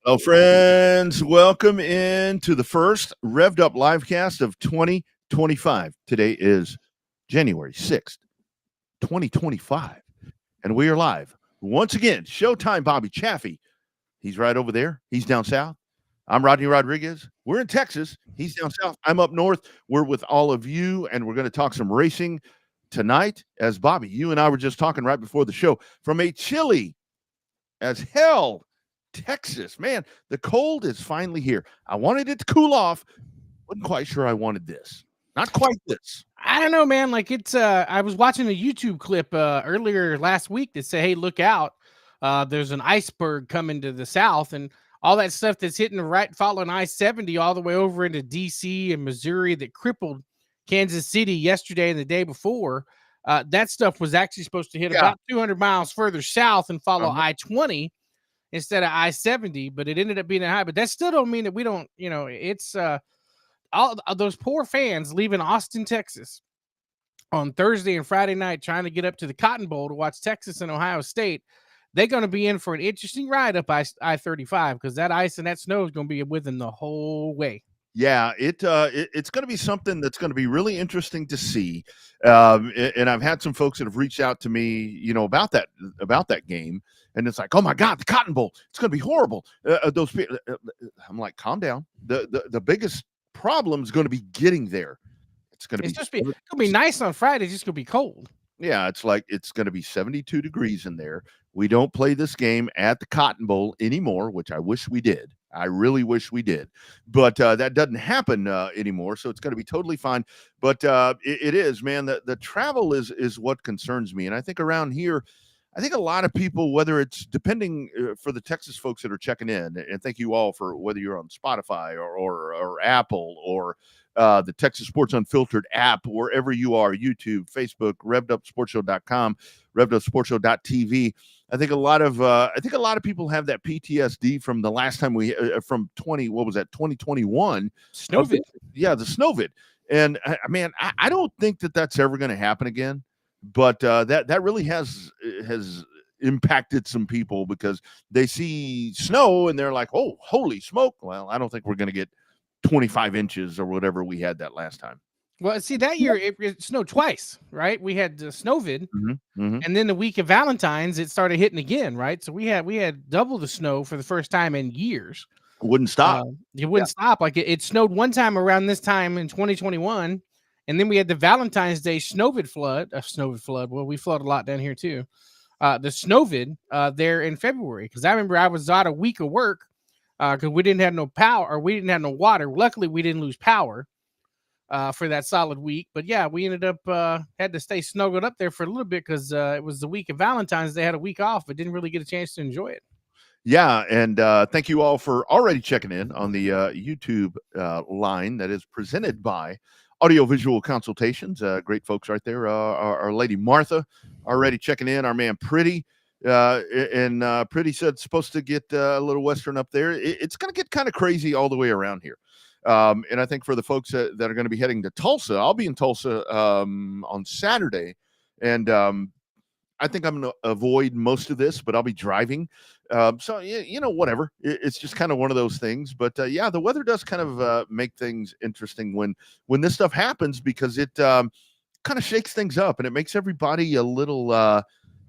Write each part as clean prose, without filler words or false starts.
Hello, friends. Welcome into the first Revved Up Livecast of 2025. Today is January 6th, 2025, and we are live once again. Showtime Bobby Chaffee. He's right over there. He's down south. I'm Rodney Rodriguez. We're in Texas. He's down south. I'm up north. We're with all of you, and we're going to talk some racing tonight. As Bobby, you and I were just talking right before the show from a chilly as hell Texas. Man, the cold is finally here. I wanted it to cool off. Wasn't quite sure I wanted this. Not quite this. I don't know, man. Like it's I was watching a YouTube clip earlier last week that said, hey, look out. There's an iceberg coming to the south, and all that stuff that's hitting the right, following I-70 all the way over into DC and Missouri that crippled Kansas City yesterday and the day before. That stuff was actually supposed to hit about 200 miles further south and follow I-20 instead of I-70, but it ended up being a high. But that still don't mean that we don't, it's all those poor fans leaving Austin, Texas on Thursday and Friday night trying to get up to the Cotton Bowl to watch Texas and Ohio State. They're going to be in for an interesting ride up I-35 because that ice and that snow is going to be with them the whole way. Yeah, it's going to be something that's going to be really interesting to see. And I've had some folks that have reached out to me, about that game. And it's like, oh my God, the Cotton Bowl, it's going to be horrible. Those people, I'm like, calm down. The biggest problem is going to be getting there. It's going to be nice on Friday. It's just going to be cold. Yeah, it's going to be 72 degrees in there. We don't play this game at the Cotton Bowl anymore, which I wish we did. I really wish we did, but that doesn't happen anymore. So it's going to be totally fine. But it is, man. The travel is what concerns me, and I think around here, I think a lot of people, whether it's depending for the Texas folks that are checking in, and thank you all for whether you're on Spotify or Apple or the Texas Sports Unfiltered app, wherever you are, YouTube, Facebook, RevvedUpSportsShow.com, RevvedUpSportsShow.tv. I think a lot of people have that PTSD from the last time from 2021? Snowvid. Yeah, the Snowvid. And man, I don't think that's ever going to happen again. But that really has impacted some people because they see snow and they're like, oh, holy smoke. Well, I don't think we're going to get 25 inches or whatever we had that last time. Well, see, that year it snowed twice, right? We had Snowvid, and then the week of Valentine's, it started hitting again, right? So we had double the snow for the first time in years. It wouldn't stop. It wouldn't stop. Like it snowed one time around this time in 2021, and then we had the Valentine's Day Snowvid flood. Well, we flood a lot down here too. The Snowvid there in February, because I remember I was out a week of work because we didn't have no power or we didn't have no water. Luckily, we didn't lose power for that solid week. But yeah, we ended up had to stay snuggled up there for a little bit because it was the week of Valentine's. They had a week off, but didn't really get a chance to enjoy it. Yeah, and thank you all for already checking in on the YouTube line that is presented by Audiovisual Consultations. Great folks right there. Our lady Martha already checking in. Our man Pretty. And Pretty said it's supposed to get a little western up there. It's going to get kind of crazy all the way around here. And I think for the folks that are going to be heading to Tulsa, I'll be in Tulsa on Saturday. And I think I'm going to avoid most of this, but I'll be driving. So, whatever. It's just kind of one of those things. But, yeah, the weather does kind of make things interesting when this stuff happens because it kind of shakes things up and it makes everybody a little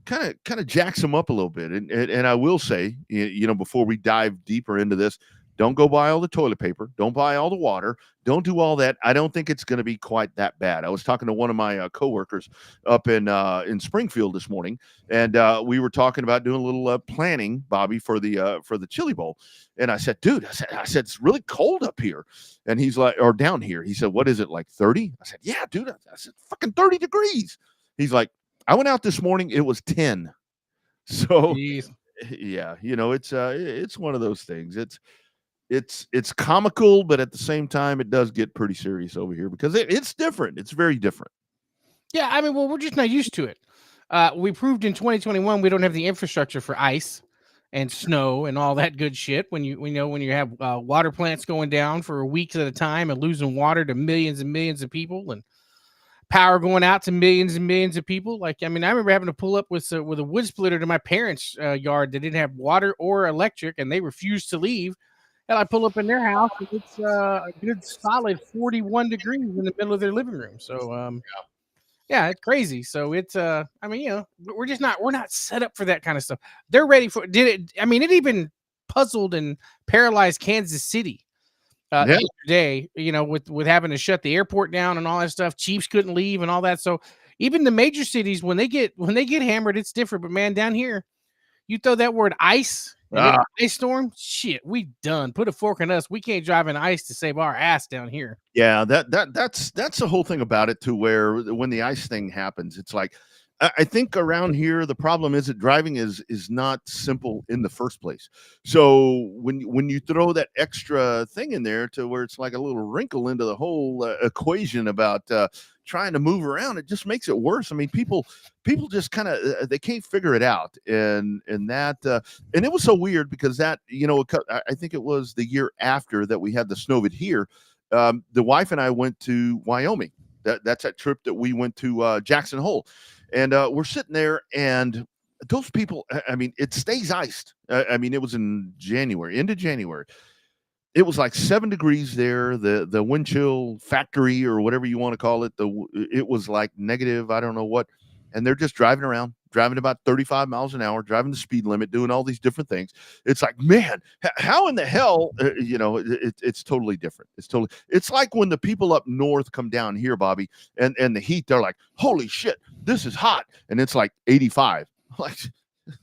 kind of jacks them up a little bit. And I will say, before we dive deeper into this, don't go buy all the toilet paper. Don't buy all the water. Don't do all that. I don't think it's going to be quite that bad. I was talking to one of my coworkers up in Springfield this morning, and we were talking about doing a little planning, Bobby, for the Chili Bowl. And I said, dude, I said it's really cold up here, and he's like, or down here. He said, what is it, like 30? I said, yeah, dude. I said, fucking 30 degrees. He's like, I went out this morning. It was 10. So, Jeez. yeah, it's one of those things. It's comical, but at the same time, it does get pretty serious over here because it's different. It's very different. Yeah, I mean, well, we're just not used to it. We proved in 2021 we don't have the infrastructure for ice and snow and all that good shit. When you have water plants going down for weeks at a time and losing water to millions and millions of people, and power going out to millions and millions of people. Like, I mean, I remember having to pull up with a wood splitter to my parents' yard that didn't have water or electric, and they refused to leave. And I pull up in their house, and it's a good solid 41 degrees in the middle of their living room. So, yeah, it's crazy. So it's I mean, we're not set up for that kind of stuff. They're ready for it. I mean, it even puzzled and paralyzed Kansas City the other day, with having to shut the airport down and all that stuff. Chiefs couldn't leave and all that. So even the major cities, when they get hammered, it's different. But man, down here, you throw that word ice and then ice storm, shit, we done. Put a fork in us. We can't drive in ice to save our ass down here. Yeah, that's the whole thing about it, to where when the ice thing happens, it's like, I think around here the problem is that driving is not simple in the first place. So when you throw that extra thing in there to where it's like a little wrinkle into the whole equation about trying to move around, it just makes it worse. I mean, people just kind of they can't figure it out, and that and it was so weird because that I think it was the year after that we had the snow vid here. The wife and I went to Wyoming. That's that trip that we went to Jackson Hole. And we're sitting there, and those people, I mean, it stays iced. I mean, it was in January, into January. It was like 7 degrees there. The wind chill factory, or whatever you want to call it, it was like negative, I don't know what. And they're just driving around, driving about 35 miles an hour, driving the speed limit, doing all these different things. It's like, man, how in the hell, it's totally different. It's like when the people up north come down here, Bobby, and the heat, they're like, holy shit, this is hot. And it's like 85. Like,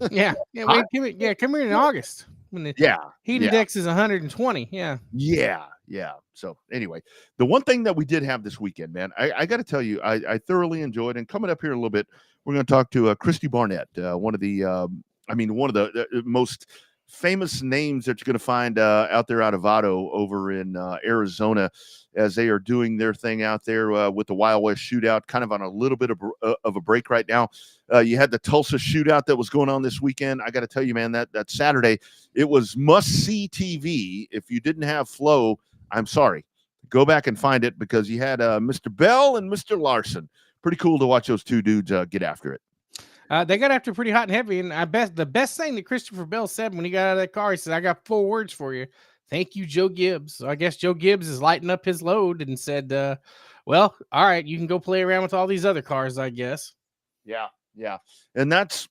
yeah. Come here in August when the heat index is 120. Yeah. So anyway, the one thing that we did have this weekend, man, I got to tell you, I thoroughly enjoyed. And coming up here a little bit, we're going to talk to Christy Barnett, one of the most famous names that you're going to find out there out of Vado over in Arizona, as they are doing their thing out there with the Wild West Shootout, kind of on a little bit of a break right now. You had the Tulsa Shootout that was going on this weekend. I got to tell you, man, that Saturday, it was must-see TV. If you didn't have Flow, I'm sorry. Go back and find it, because you had Mr. Bell and Mr. Larson. Pretty cool to watch those two dudes get after it. They got after pretty hot and heavy, and I bet the best thing that Christopher Bell said when he got out of that car, he said, "I got 4 words for you. Thank you, Joe Gibbs." So I guess Joe Gibbs is lighting up his load and said, well, all right, you can go play around with all these other cars, I guess. Yeah. And that's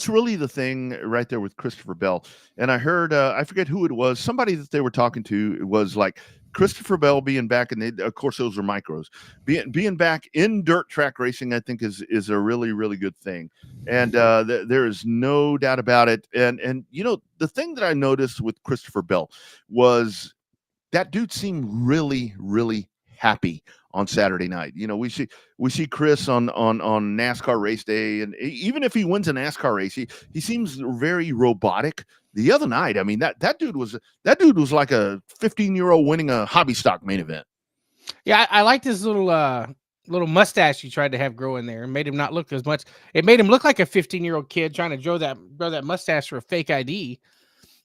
really the thing right there with Christopher Bell. And I heard, I forget who it was, somebody that they were talking to, it was like Christopher Bell being back, and of course those are micros, being back in dirt track racing, I think is a really, really good thing. And there is no doubt about it. And the thing that I noticed with Christopher Bell was that dude seemed really, really happy on Saturday night. We see Chris on NASCAR race day, and even if he wins a NASCAR race, he seems very robotic. The other night, I mean, that dude was like a 15-year-old winning a hobby stock main event. Yeah, I liked his little mustache he tried to have grow in there, and made him not look as much. It made him look like a 15-year-old kid trying to grow that mustache for a fake ID.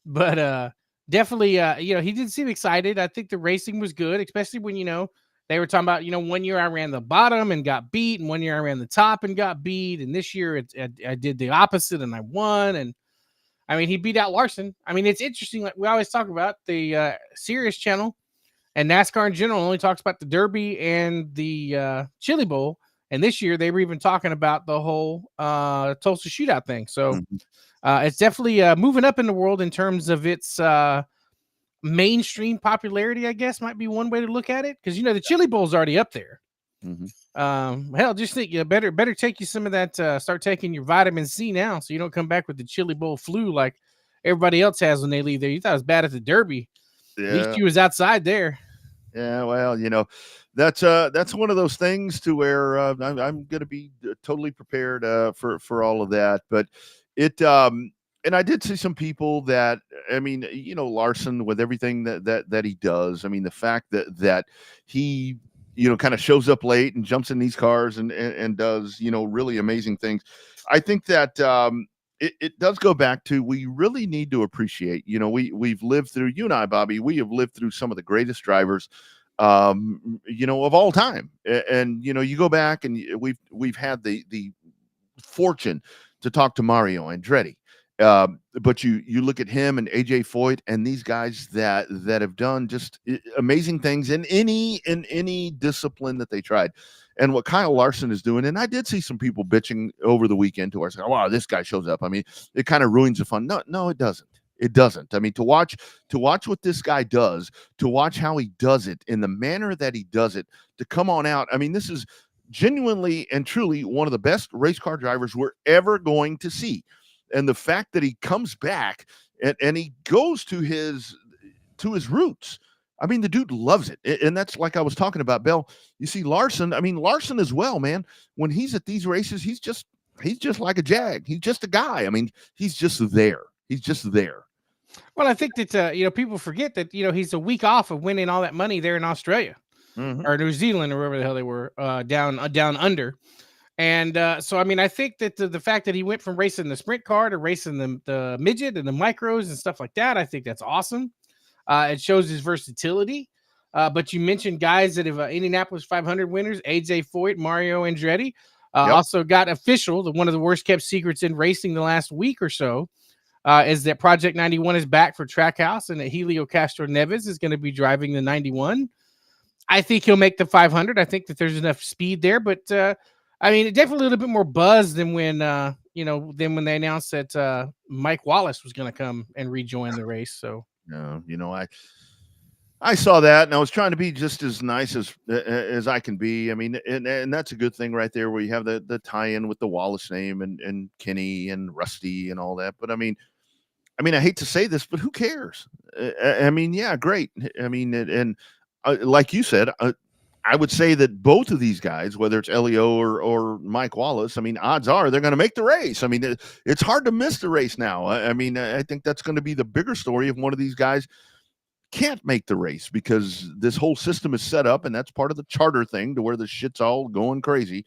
But definitely, he did seem excited. I think the racing was good, especially when they were talking about, 1 year I ran the bottom and got beat, and 1 year I ran the top and got beat, and this year I did the opposite and I won. And I mean, he beat out Larson. I mean, it's interesting. Like we always talk about, the Sirius channel and NASCAR in general only talks about the Derby and the Chili Bowl, And this year they were even talking about the whole Tulsa shootout thing. So Mhm. it's definitely moving up in the world in terms of its mainstream popularity, I guess might be one way to look at it. Because the Chili Bowl's already up there. Mhm. Hell, just think you better take you some of that. Start taking your vitamin C now, so you don't come back with the Chili Bowl flu like everybody else has when they leave there. You thought it was bad at the Derby. At least Yeah. you was outside there. Yeah, well, that's one of those things to where I'm going to be totally prepared for all of that. But it and I did see some people that I mean, Larson with everything that he does. I mean, the fact that he kind of shows up late and jumps in these cars and does really amazing things. I think that it does go back to we really need to appreciate. We've lived through you and I, Bobby. We have lived through some of the greatest drivers of all time. And you go back and we've had the fortune to talk to Mario Andretti. But you look at him and AJ Foyt and these guys that have done just amazing things in any discipline that they tried. And what Kyle Larson is doing, and I did see some people bitching over the weekend to us, wow, this guy shows up. I mean, it kind of ruins the fun. No, it doesn't. It doesn't. I mean, to watch what this guy does, to watch how he does it in the manner that he does it, to come on out. I mean, this is genuinely and truly one of the best race car drivers we're ever going to see. And the fact that he comes back and he goes to his roots. I mean, the dude loves it. And that's like I was talking about, Bill. You see Larson, I mean, Larson as well, man. When he's at these races, he's just like a jag. He's just a guy. I mean, he's just there. He's just there. Well, I think that people forget that he's a week off of winning all that money there in Australia Mm-hmm. or New Zealand or wherever the hell they were down under. And so, I mean, I think that the fact that he went from racing the sprint car to racing the midget and the micros and stuff like that, I think that's awesome. It shows his versatility. But you mentioned guys that have Indianapolis 500 winners, AJ Foyt, Mario Andretti. Yep. Also got official, one of the worst kept secrets in racing the last week or so, is that Project 91 is back for Trackhouse and that Helio Castro Neves is going to be driving the 91. I think he'll make the 500. I think that there's enough speed there, but I mean, it definitely a little bit more buzz than when they announced that Mike Wallace was going to come and rejoin the race. So no, I saw that and I was trying to be just as nice as I can be. I mean, and that's a good thing right there where you have the tie-in with the Wallace name and Kenny and Rusty and all that. But I mean, I hate to say this, but who cares? I mean, yeah, great. I mean, and like you said, I would say that both of these guys, whether it's Elio or Mike Wallace, I mean, odds are they're going to make the race. I mean, it's hard to miss the race now. I mean, I think that's going to be the bigger story if one of these guys can't make the race because this whole system is set up, and that's part of the charter thing to where the shit's all going crazy.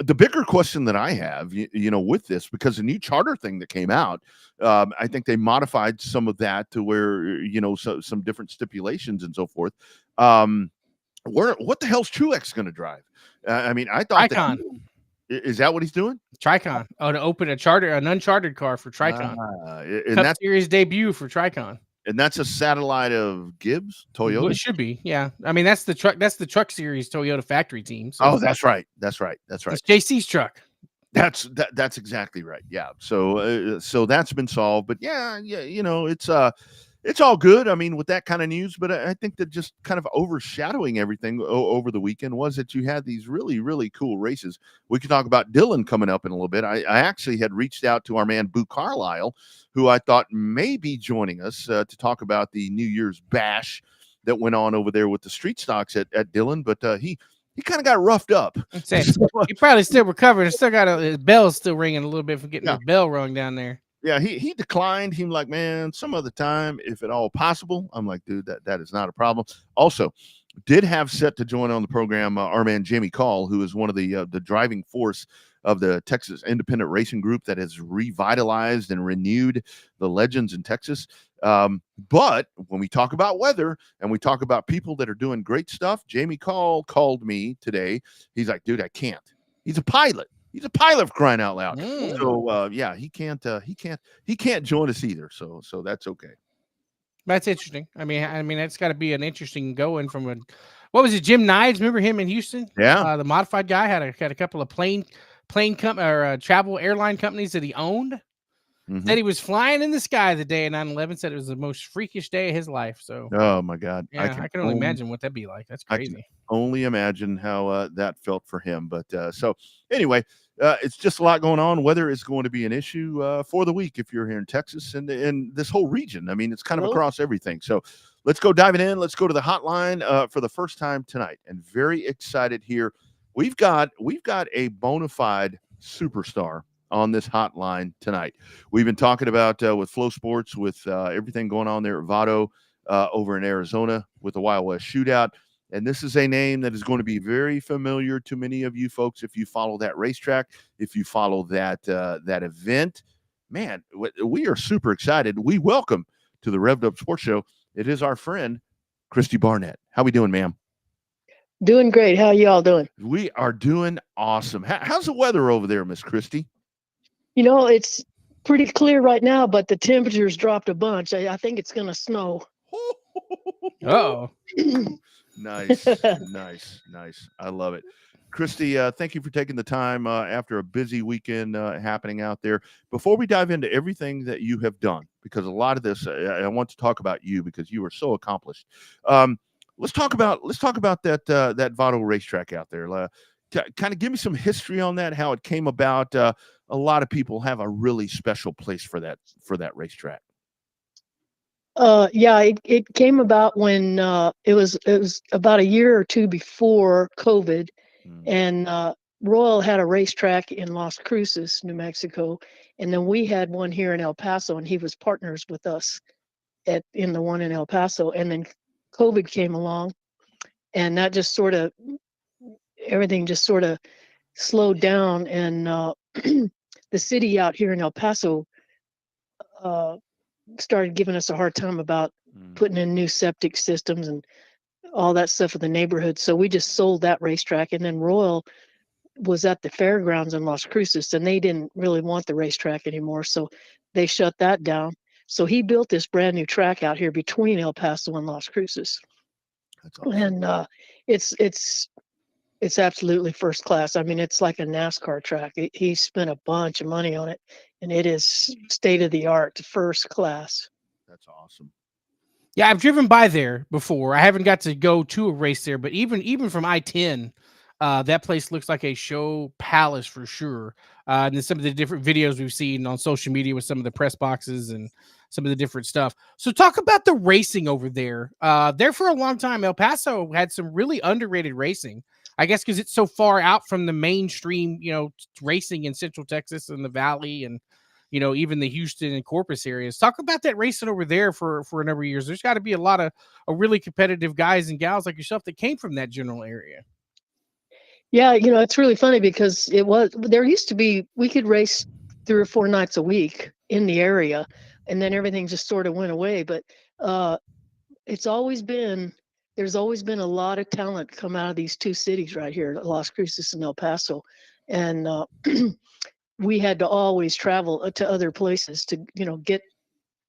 The bigger question that I have, with this, because the new charter thing that came out, I think they modified some of that to where, some different stipulations and so forth. What the hell's Truex going to drive? I mean, I thought Tricon. Is that what he's doing? Tricon. Oh, to open an uncharted car for Tricon. And Cup that's Series debut for Tricon. And that's a satellite of Gibbs, Toyota. Well, it should be, yeah. I mean, that's the truck. That's the Truck Series Toyota factory team. So. Oh, that's right. That's It's JC's truck. That's exactly right. Yeah. So that's been solved. But yeah, it's all good. I mean, with that kind of news, but I think that just kind of overshadowing everything over the weekend was that you had these really, really cool races. We can talk about Dillon coming up in a little bit. I actually had reached out to our man Boo Carlisle, who I thought may be joining us to talk about the New Year's bash that went on over there with the street stocks at Dillon, but he kind of got roughed up. He probably still recovering. Still got his bell's still ringing a little bit from getting his bell rung down there. Yeah, he declined. He was like, man, some other time, if at all possible. I'm like, dude, that is not a problem. Also, did have set to join on the program our man Jamie Call, who is one of the driving force of the Texas Independent Racing Group that has revitalized and renewed the legends in Texas. But when we talk about weather and we talk about people that are doing great stuff, Jamie Call called me today. He's like, dude, I can't. He's a pilot. He's a pilot, for crying out loud. So yeah, he can't join us either. So that's okay. That's interesting. I mean, that's got to be an interesting going from what was it? Jim Knives, remember him in Houston? Yeah. The modified guy had a couple of plane travel airline companies that he owned. Mhm. Said he was flying in the sky the day of 9/11. Said it was the most freakish day of his life. So Oh my God. yeah, I can only imagine what that'd be like. That's I can crazy. only imagine how that felt for him. But so anyway, it's just a lot going on. Weather is going to be an issue for the week if you're here in Texas and in this whole region. I mean, it's kind of Hello? across everything. So let's go diving in. Let's go to the hotline for the first time tonight, and very excited here. We've got a bona fide superstar on this hotline tonight. We've been talking about with Flow Sports, with everything going on there at Vado over in Arizona with the Wild West Shootout. And this is a name that is going to be very familiar to many of you folks if you follow that racetrack, if you follow that that event. Man, we are super excited. We welcome to the Revved Up Sports Show. It is our friend Christy Barnett. How we doing, ma'am? Doing great. How y'all doing? We are doing awesome. How's the weather over there, Miss Christy? It's pretty clear right now, but the temperature's dropped a bunch. I think it's going to snow. Oh, Nice. I love it. Christy, thank you for taking the time after a busy weekend happening out there. Before we dive into everything that you have done, because a lot of this, I want to talk about you because you are so accomplished. Let's talk about that that Vado racetrack out there. Kind of give me some history on that, how it came about. A lot of people have a really special place for that racetrack. Yeah, it came about when it was about a year or two before COVID, and Royal had a racetrack in Las Cruces, New Mexico, and then we had one here in El Paso, and he was partners with us in the one in El Paso, and then COVID came along, and that just sort of everything just sort of slowed down, and the city out here in El Paso started giving us a hard time about putting in new septic systems and all that stuff for the neighborhood. So we just sold that racetrack, and then Royal was at the fairgrounds in Las Cruces, and they didn't really want the racetrack anymore, so they shut that down. So he built this brand new track out here between El Paso and Las Cruces. That's awesome. And it's absolutely first class. I mean, it's like a NASCAR track. He spent a bunch of money on it, and it is state of the art, first class. That's awesome. yeah, I've driven by there before. I haven't got to go to a race there, but even from I-10, that place looks like a show palace for sure. And then some of the different videos we've seen on social media with some of the press boxes and some of the different stuff. So talk about the racing over there. There for a long time, El Paso had some really underrated racing. I guess because it's so far out from the mainstream, racing in Central Texas and the Valley and, even the Houston and Corpus areas. Talk about that racing over there for a number of years. There's got to be a lot of really competitive guys and gals like yourself that came from that general area. Yeah, it's really funny because there used to be, we could race 3 or 4 nights a week in the area, and then everything just sort of went away. But there's always been a lot of talent come out of these two cities right here, Las Cruces and El Paso. And we had to always travel to other places to, get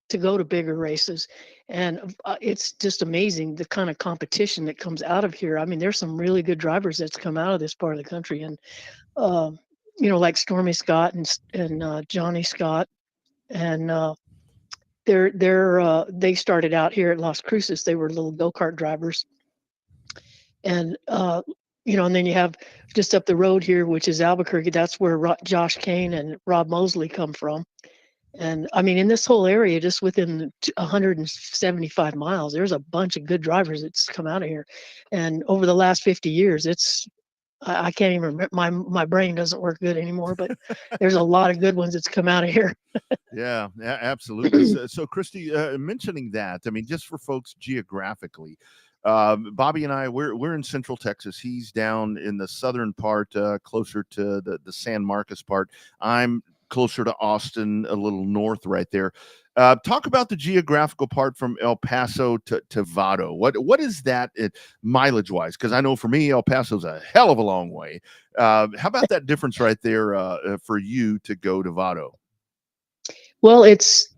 to go to bigger races. And it's just amazing the kind of competition that comes out of here. I mean, there's some really good drivers that's come out of this part of the country, and like Stormy Scott and Johnny Scott, and they started out here at Las Cruces. They were little go-kart drivers, and and then you have just up the road here, which is Albuquerque. That's where Josh Kane and Rob Mosley come from. And I mean, in this whole area, just within 175 miles, there's a bunch of good drivers that's come out of here. And over the last 50 years, I can't even remember. My brain doesn't work good anymore, but there's a lot of good ones that's come out of here. Yeah, absolutely. So Christy, mentioning that, I mean, just for folks geographically, Bobby and I, we're in Central Texas. He's down in the southern part, closer to the San Marcos part. I'm closer to Austin, a little north right there. Talk about the geographical part from El Paso to Vado. What is that mileage wise? Because I know for me, El Paso's a hell of a long way. How about that difference right there for you to go to Vado? Well, it's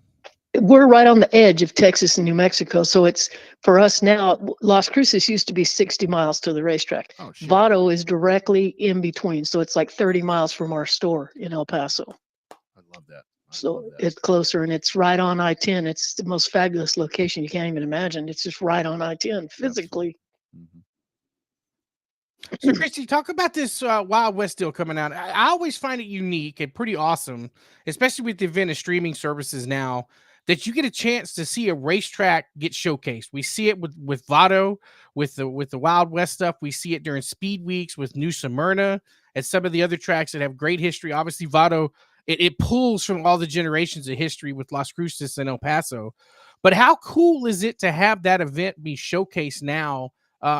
we're right on the edge of Texas and New Mexico. So it's for us now, Las Cruces used to be 60 miles to the racetrack. Oh shit. Vado is directly in between. So it's like 30 miles from our store in El Paso. I love that. So it's closer and it's right on I-10. It's the most fabulous location you can't even imagine. It's just right on I-10 physically. Mm-hmm. So, Christy, talk about this Wild West deal coming out. I always find it unique and pretty awesome, especially with the event of streaming services now, that you get a chance to see a racetrack get showcased. We see it with Vado, with the Wild West stuff. We see it during Speed Weeks with New Smyrna and some of the other tracks that have great history. Obviously, Vado, it pulls from all the generations of history with Las Cruces and El Paso. But how cool is it to have that event be showcased now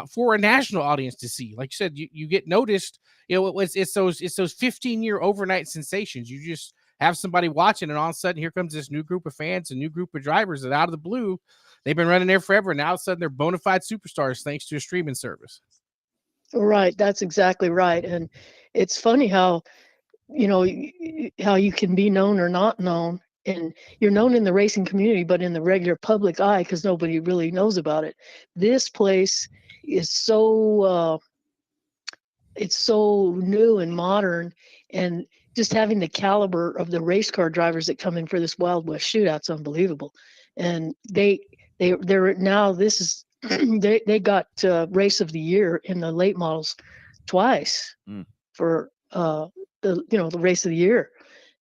for a national audience to see? Like you said, you get noticed. You know, it's those 15-year overnight sensations. You just have somebody watching, and all of a sudden, here comes this new group of fans, a new group of drivers that out of the blue, they've been running there forever, and now all of a sudden they're bona fide superstars thanks to a streaming service. Right, that's exactly right. And it's funny how, you know, how you can be known or not known. And you're known in the racing community, but in the regular public eye, because nobody really knows about it. This place is so it's so new and modern, and just having the caliber of the race car drivers that come in for this Wild West shootout's unbelievable. And they're now, this is they got race of the year in the late models twice for the race of the year.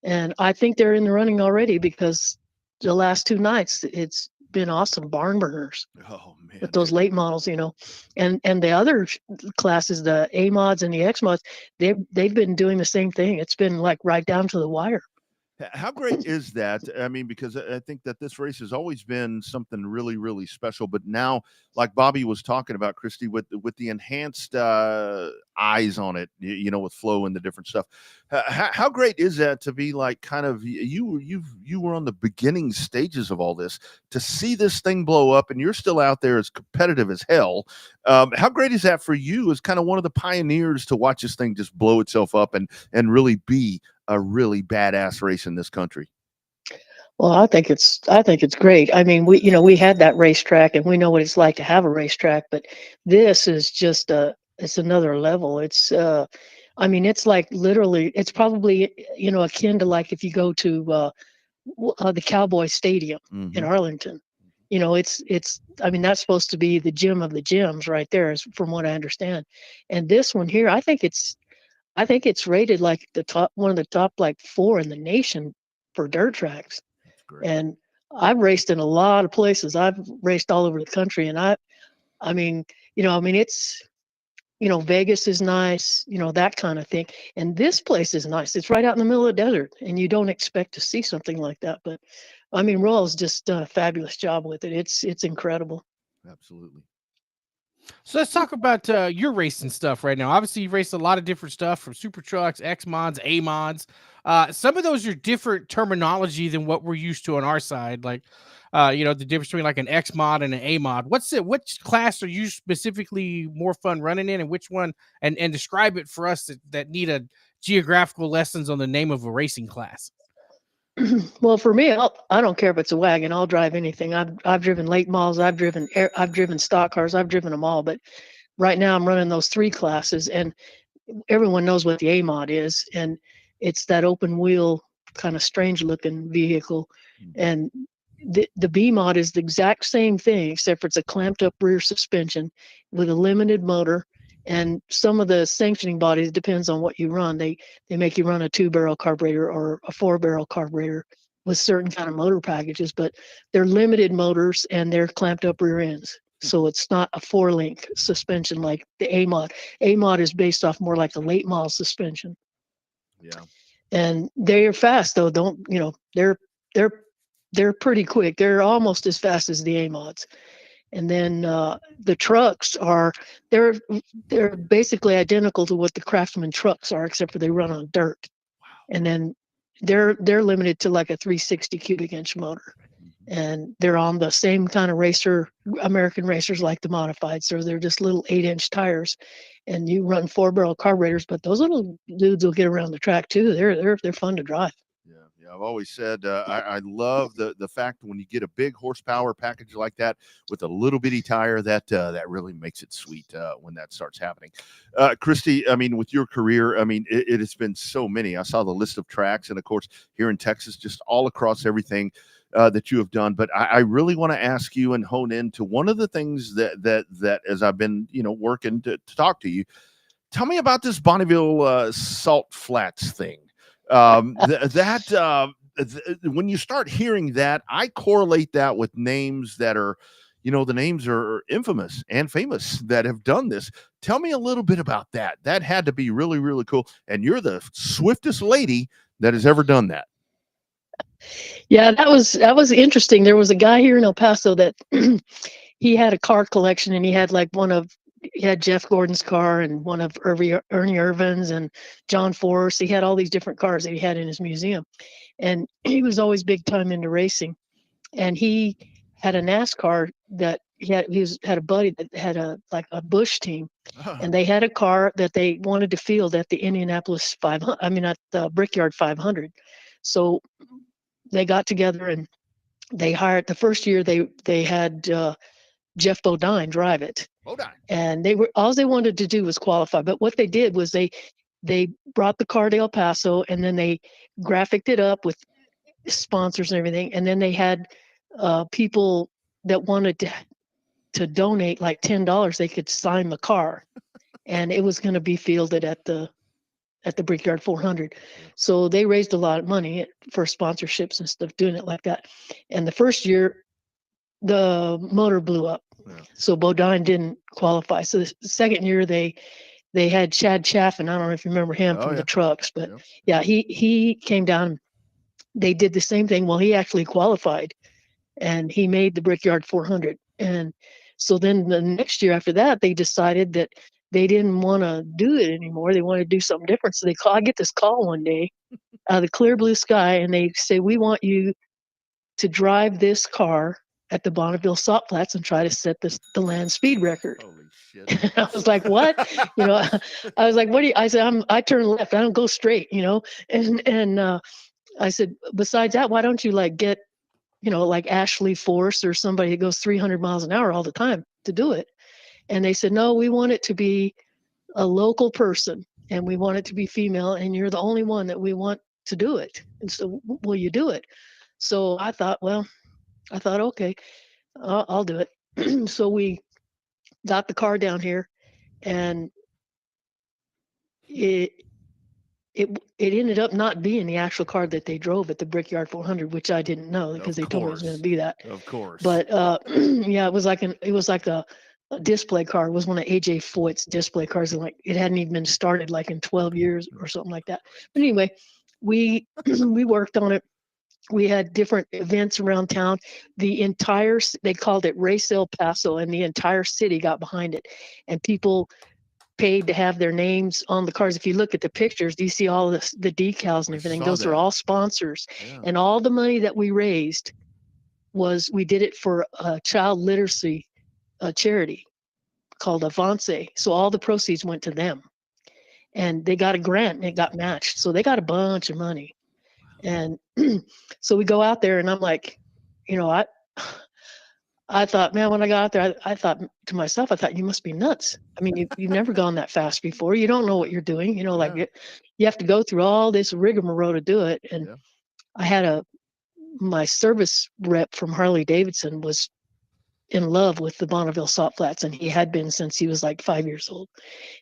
And I think they're in the running already because the last two nights it's been awesome barn burners. Oh man. With those late models, you know, and the other classes, the A mods and the X mods, they've been doing the same thing. It's been like right down to the wire. How great is that? I mean, because I think that this race has always been something really, really special. But now, like Bobby was talking about, Christy, with the enhanced eyes on it, you know, with flow and the different stuff. How great is that to be like kind of you were on the beginning stages of all this, to see this thing blow up, and you're still out there as competitive as hell. How great is that for you as kind of one of the pioneers to watch this thing just blow itself up and really be a really badass race in this country? Well, I think it's great. I mean, we had that racetrack and we know what it's like to have a racetrack, but this is just it's another level. It's I mean, it's like literally, it's probably, akin to like if you go to the Cowboy Stadium in Arlington. You know, it's I mean, that's supposed to be the gym of the gyms right there, from what I understand. And this one here, I think it's rated like one of the top like 4 in the nation for dirt tracks. And I've raced in a lot of places. I've raced all over the country, and I mean, it's, Vegas is nice, that kind of thing. And this place is nice. It's right out in the middle of the desert, and you don't expect to see something like that. But I mean, Royal's just done a fabulous job with it. It's incredible. Absolutely. So let's talk about your racing stuff right now. Obviously, you've raced a lot of different stuff, from super trucks, X mods, A mods. Some of those are different terminology than what we're used to on our side. Like, the difference between like an X mod and an A mod. Which class are you specifically more fun running in, and which one? And describe it for us that need a geographical lessons on the name of a racing class. Well, for me, I don't care if it's a wagon. I'll drive anything. I've driven late models. I've driven stock cars. I've driven them all. But right now, I'm running those 3 classes, and everyone knows what the A mod is, and it's that open wheel kind of strange looking vehicle. And the B mod is the exact same thing, except for it's a clamped up rear suspension with a limited motor. And some of the sanctioning bodies, depends on what you run. They make you run a 2-barrel carburetor or a 4-barrel carburetor with certain kind of motor packages, but they're limited motors and they're clamped up rear ends. So it's not a 4-link suspension like the A mod. A mod is based off more like a late model suspension. Yeah. And they're fast though. They're pretty quick. They're almost as fast as the A mods. And then the trucks they're basically identical to what the Craftsman trucks are, except for they run on dirt. Wow. And then they're limited to like a 360 cubic inch motor. And they're on the same kind of American racers like the modified. So they're just little 8-inch tires, and you run 4-barrel carburetors, but those little dudes will get around the track too. They're fun to drive. Yeah, I've always said I love the fact when you get a big horsepower package like that with a little bitty tire, that really makes it sweet when that starts happening. Christy, I mean, with your career, I mean, it has been so many. I saw the list of tracks, and of course, here in Texas, just all across everything that you have done. But I really want to ask you and hone into one of the things that as I've been working to talk to you. Tell me about this Bonneville Salt Flats thing. When you start hearing that, I correlate that with names that are, the names are infamous and famous that have done this. Tell me a little bit about that. That had to be really, really cool. And you're the swiftest lady that has ever done that. Yeah, that was interesting. There was a guy here in El Paso that he had a car collection, and he had he had Jeff Gordon's car and one of Ernie Irvin's and John Force. He had all these different cars that he had in his museum, and he was always big time into racing. And he had a NASCAR that had a buddy that had a Busch team, and they had a car that they wanted to field at the Indianapolis 500. I mean, at the Brickyard 500. So they got together and they hired the first year they had Jeff Bodine drive it. Bodine. And all they wanted to do was qualify. But what they did was they brought the car to El Paso, and then they graphicked it up with sponsors and everything. And then they had people that wanted to donate like $10. They could sign the car, and it was going to be fielded at the Brickyard 400. So they raised a lot of money for sponsorships and stuff doing it like that. And the first year, the motor blew up. So Bodine didn't qualify. So the second year they had Chad Chaffin. I don't know if you remember him from the trucks, but he came down. They did the same thing. Well, he actually qualified, and he made the Brickyard 400. And so then the next year after that, they decided that they didn't want to do it anymore. They wanted to do something different. So I get this call one day out of the clear blue sky, and they say, "We want you to drive this car at the Bonneville Salt Flats and try to set the land speed record." Holy shit. I was like, "What?" I was like, "What do you?" I said, "I turn left. I don't go straight." And I said, "Besides that, why don't you get, like Ashley Force or somebody that goes 300 miles an hour all the time to do it?" And they said, "No, we want it to be a local person, and we want it to be female, and you're the only one that we want to do it. And so will you do it?" So I thought, okay, I'll do it. So we got the car down here, and it ended up not being the actual car that they drove at the Brickyard 400, which I didn't know because they told me it was going to be that. Of course. But yeah, it was like a display car. It was one of AJ Foyt's display cars, and it hadn't even been started in 12 years or something like that. But anyway, we worked on it. We had different events around town. They called it Race El Paso, and the entire city got behind it. And people paid to have their names on the cars. If you look at the pictures, do you see all the decals and everything? Those are all sponsors. Yeah. And all the money that we raised we did it for a child literacy charity called Avance. So all the proceeds went to them. And they got a grant, and it got matched. So they got a bunch of money. And so we go out there, and I'm like, I thought, man, when I got out there, I thought to myself, you must be nuts. I mean, you've never gone that fast before. You don't know what you're doing. You have to go through all this rigmarole to do it. And I had my service rep from Harley Davidson was in love with the Bonneville Salt Flats, and he had been since he was 5 years old.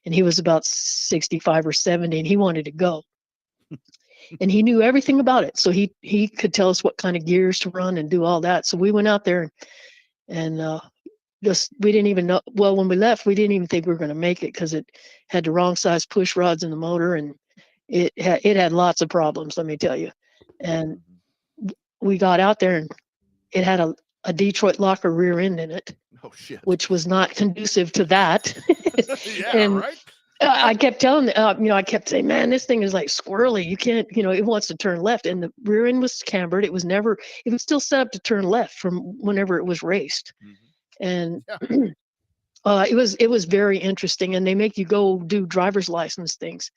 And he was about 65 or 70, and he wanted to go. And he knew everything about it. So he could tell us what kind of gears to run and do all that. So we went out there, and we didn't even know. Well, when we left, we didn't even think we were going to make it because it had the wrong size push rods in the motor, and it had lots of problems, let me tell you. And we got out there, and it had a Detroit locker rear end in it. Oh shit! Which was not conducive to that. Yeah, and, right. I kept telling, I kept saying, man, this thing is squirrely. You can't, it wants to turn left. And the rear end was cambered. It was still set up to turn left from whenever it was raced. Mm-hmm. And it was very interesting. And they make you go do driver's license things.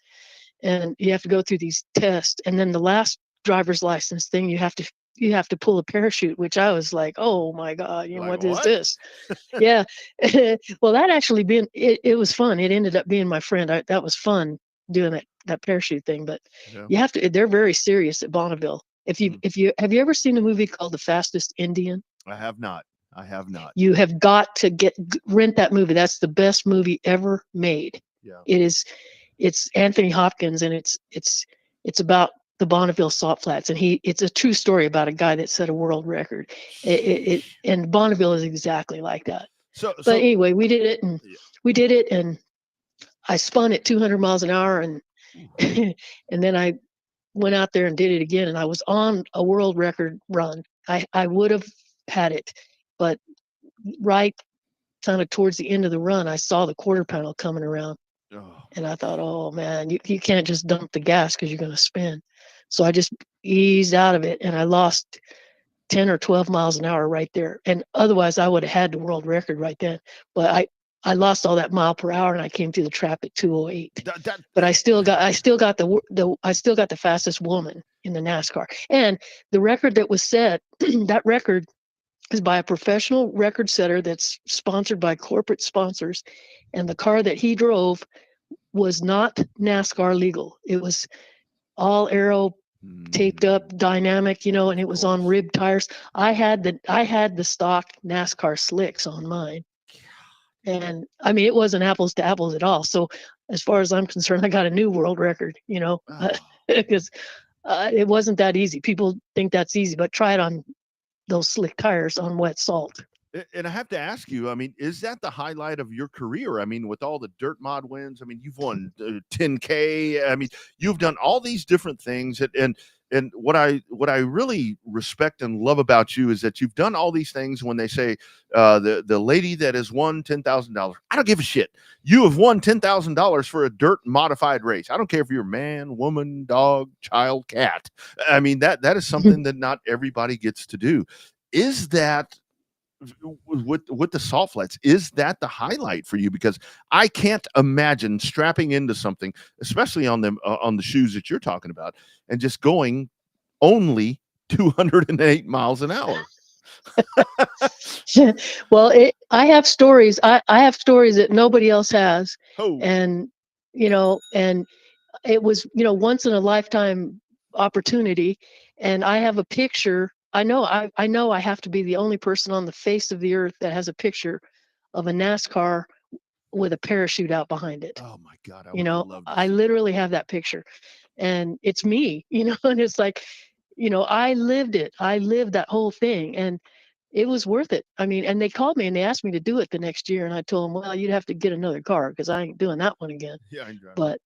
And you have to go through these tests. And then the last driver's license thing, you have to pull a parachute, which I was like, oh my God, Like, what is what? this? Yeah. Well, that actually it was fun. It ended up being my friend. That was fun doing that parachute thing. But Yeah. they're very serious at Bonneville. Have you ever seen a movie called The Fastest Indian? I have not. You have got to rent that movie. That's the best movie ever made. Yeah. It's Anthony Hopkins, and it's about the Bonneville salt flats, and it's a true story about a guy that set a world record. And Bonneville is exactly like that. But anyway, we did it, and I spun at 200 miles an hour, and and then I went out there and did it again, and I was on a world record run. I would have had it, but right kind of towards the end of the run, I saw the quarter panel coming around. And I thought, oh man, you can't just dump the gas because you're going to spin. So I just eased out of it, and I lost 10 or 12 miles an hour right there. And otherwise I would have had the world record right then. But I lost all that mile per hour, and I came through the trap at 208. But I still got the fastest woman in the NASCAR. And the record that was set, that record is by a professional record setter that's sponsored by corporate sponsors. And the car that he drove was not NASCAR legal. It was all aero taped up, dynamic, and it was on ribbed tires. I had the stock NASCAR slicks on mine. And I mean, it wasn't apples to apples at all. So as far as I'm concerned, I got a new world record, because it wasn't that easy. People think that's easy, but try it on those slick tires on wet salt. And I have to ask you, I mean, is that the highlight of your career? I mean, with all the dirt mod wins, I mean, you've won 10K. I mean, you've done all these different things. And what I really respect and love about you is that you've done all these things. When they say the lady that has won $10,000, I don't give a shit. You have won $10,000 for a dirt modified race. I don't care if you're man, woman, dog, child, cat. I mean, that is something that not everybody gets to do. Is that with the salt flats, is that the highlight for you? Because I can't imagine strapping into something, especially on the shoes that you're talking about, and just going only 208 miles an hour. Well, I have stories. I have stories that nobody else has. And and it was once in a lifetime opportunity. And I have a picture. I know I have to be the only person on the face of the earth that has a picture of a NASCAR with a parachute out behind it. Oh my God. I literally have that picture, and it's me, and it's like, I lived it. I lived that whole thing, and it was worth it. I mean, and they called me and they asked me to do it the next year, and I told them, well, you'd have to get another car because I ain't doing that one again. Yeah, but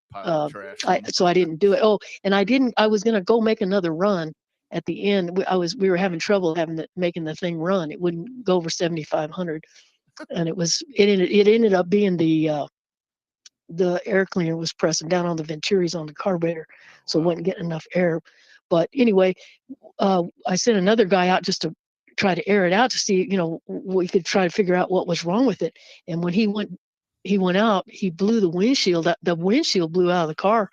so I didn't do it. Oh, and I was gonna go make another run. At the end, we were having trouble making the thing run. It wouldn't go over 7,500, and it ended up being the air cleaner was pressing down on the venturis on the carburetor, so it wasn't getting enough air. But anyway, I sent another guy out just to try to air it out to see, we could try to figure out what was wrong with it. And when he went out, he blew the windshield. The windshield blew out of the car,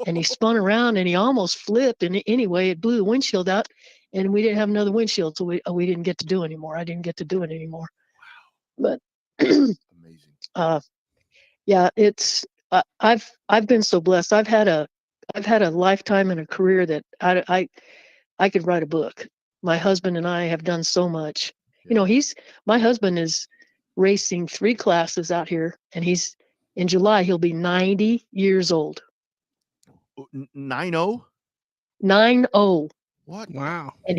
and he spun around and he almost flipped. And anyway, it blew the windshield out, and we didn't have another windshield, so we didn't get to do it anymore. I didn't get to do it anymore. Wow. But amazing. Yeah, it's I've been so blessed. I've had a lifetime and a career that I could write a book. My husband and I have done so much. Yeah. My husband is racing 3 classes out here, and in July he'll be 90 years old. 90? 90. What? Wow. And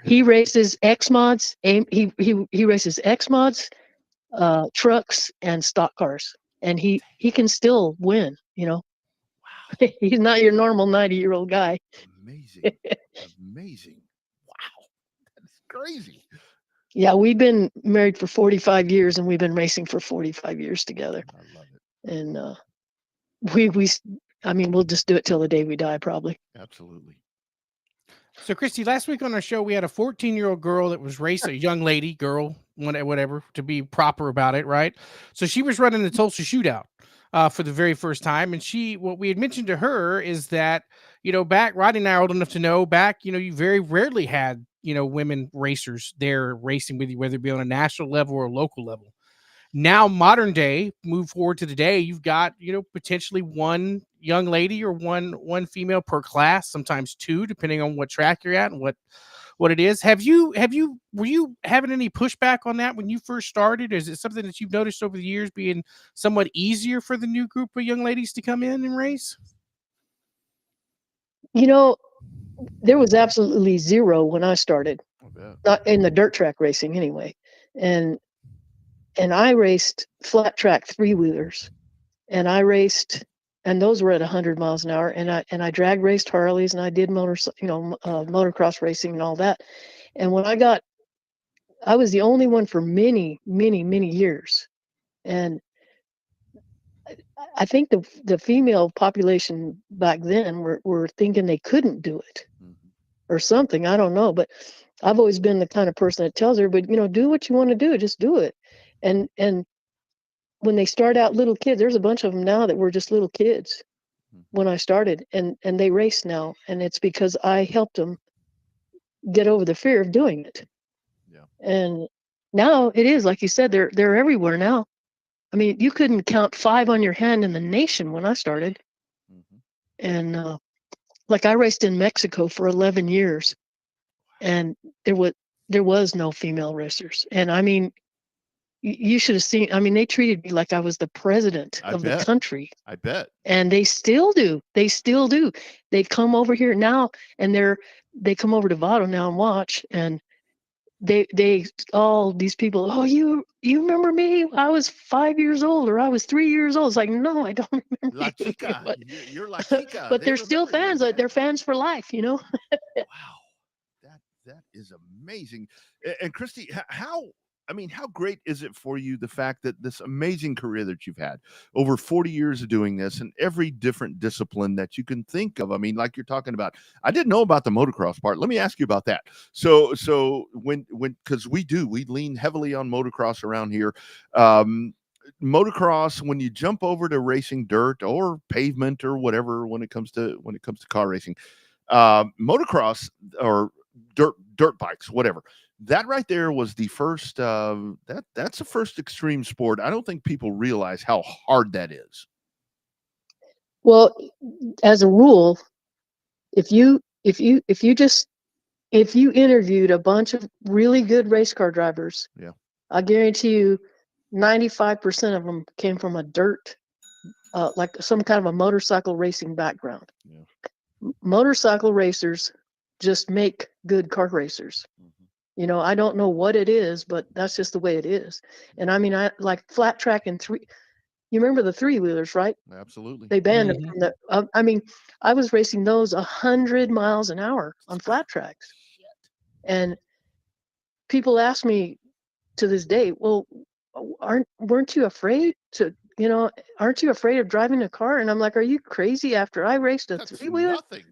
he races X mods. He races X mods, trucks, and stock cars, and he can still win. Wow. He's not your normal 90-year-old guy. Amazing. Amazing. Wow. That's crazy. Yeah, we've been married for 45 years, and we've been racing for 45 years together. I love it. And we'll just do it till the day we die, probably. Absolutely. So, Christy, last week on our show, we had a 14-year-old girl that was racing, a young lady, girl, whatever, to be proper about it, right? So she was running the Tulsa Shootout. for the very first time. And what we had mentioned to her is that, back, Rodney and I are old enough to know back, you very rarely had, women racers there racing with you, whether it be on a national level or a local level. Now, modern day, move forward to today, you've got, potentially one young lady or one female per class, sometimes two, depending on what track you're at and what it is. Were you having any pushback on that when you first started? Is it something that you've noticed over the years being somewhat easier for the new group of young ladies to come in and race? There was absolutely zero when I started, I bet. not in the dirt track racing anyway. And I raced flat track 3-wheelers, and those were at 100 miles an hour. And I drag raced Harleys, and I did motocross racing and all that. And when I was the only one for many, many, many years. And I think the female population back then were thinking they couldn't do it or something. I don't know, but I've always been the kind of person that tells everybody, do what you want to do, just do it. And when they start out little kids, there's a bunch of them now that were just little kids when I started, and they race now, and it's because I helped them get over the fear of doing it. Yeah. And now it is, like you said, they're everywhere now. I mean, you couldn't count 5 on your hand in the nation when I started. And like I raced in Mexico for 11 years, and there was no female racers. And I mean, you should have seen. I mean, they treated me like I was the president of the country. I bet. And they still do. They still do. They come over here now, and they come over to Vado now and watch, and they all these people, oh, you remember me? I was 5 years old, or I was 3 years old. It's like, no, I don't remember La you. Chica. But, You're La Chica. but they're still fans. They're fans for life, Wow. That is amazing. And Christy, how great is it for you, the fact that this amazing career that you've had over 40 years of doing this and every different discipline that you can think of? I mean, like you're talking about, I didn't know about the motocross part. Let me ask you about that. So because we lean heavily on motocross around here. Motocross, when you jump over to racing dirt or pavement or whatever, when it comes to car racing, motocross or dirt bikes, whatever, that right there was the first that's the first extreme sport. I don't think people realize how hard that is. Well, as a rule, if you interviewed a bunch of really good race car drivers, I guarantee you 95% of them came from a dirt, like some kind of a motorcycle racing background. Motorcycle racers just make good car racers. I don't know what it is, but that's just the way it is. And I mean, I like flat track and you remember the 3-wheelers, right? Absolutely. They banned them from the, I mean, I was racing those 100 miles an hour on flat tracks. And people ask me to this day, well, weren't you afraid to, aren't you afraid of driving a car? And I'm like, are you crazy? After I raced a 3-wheeler? Nothing.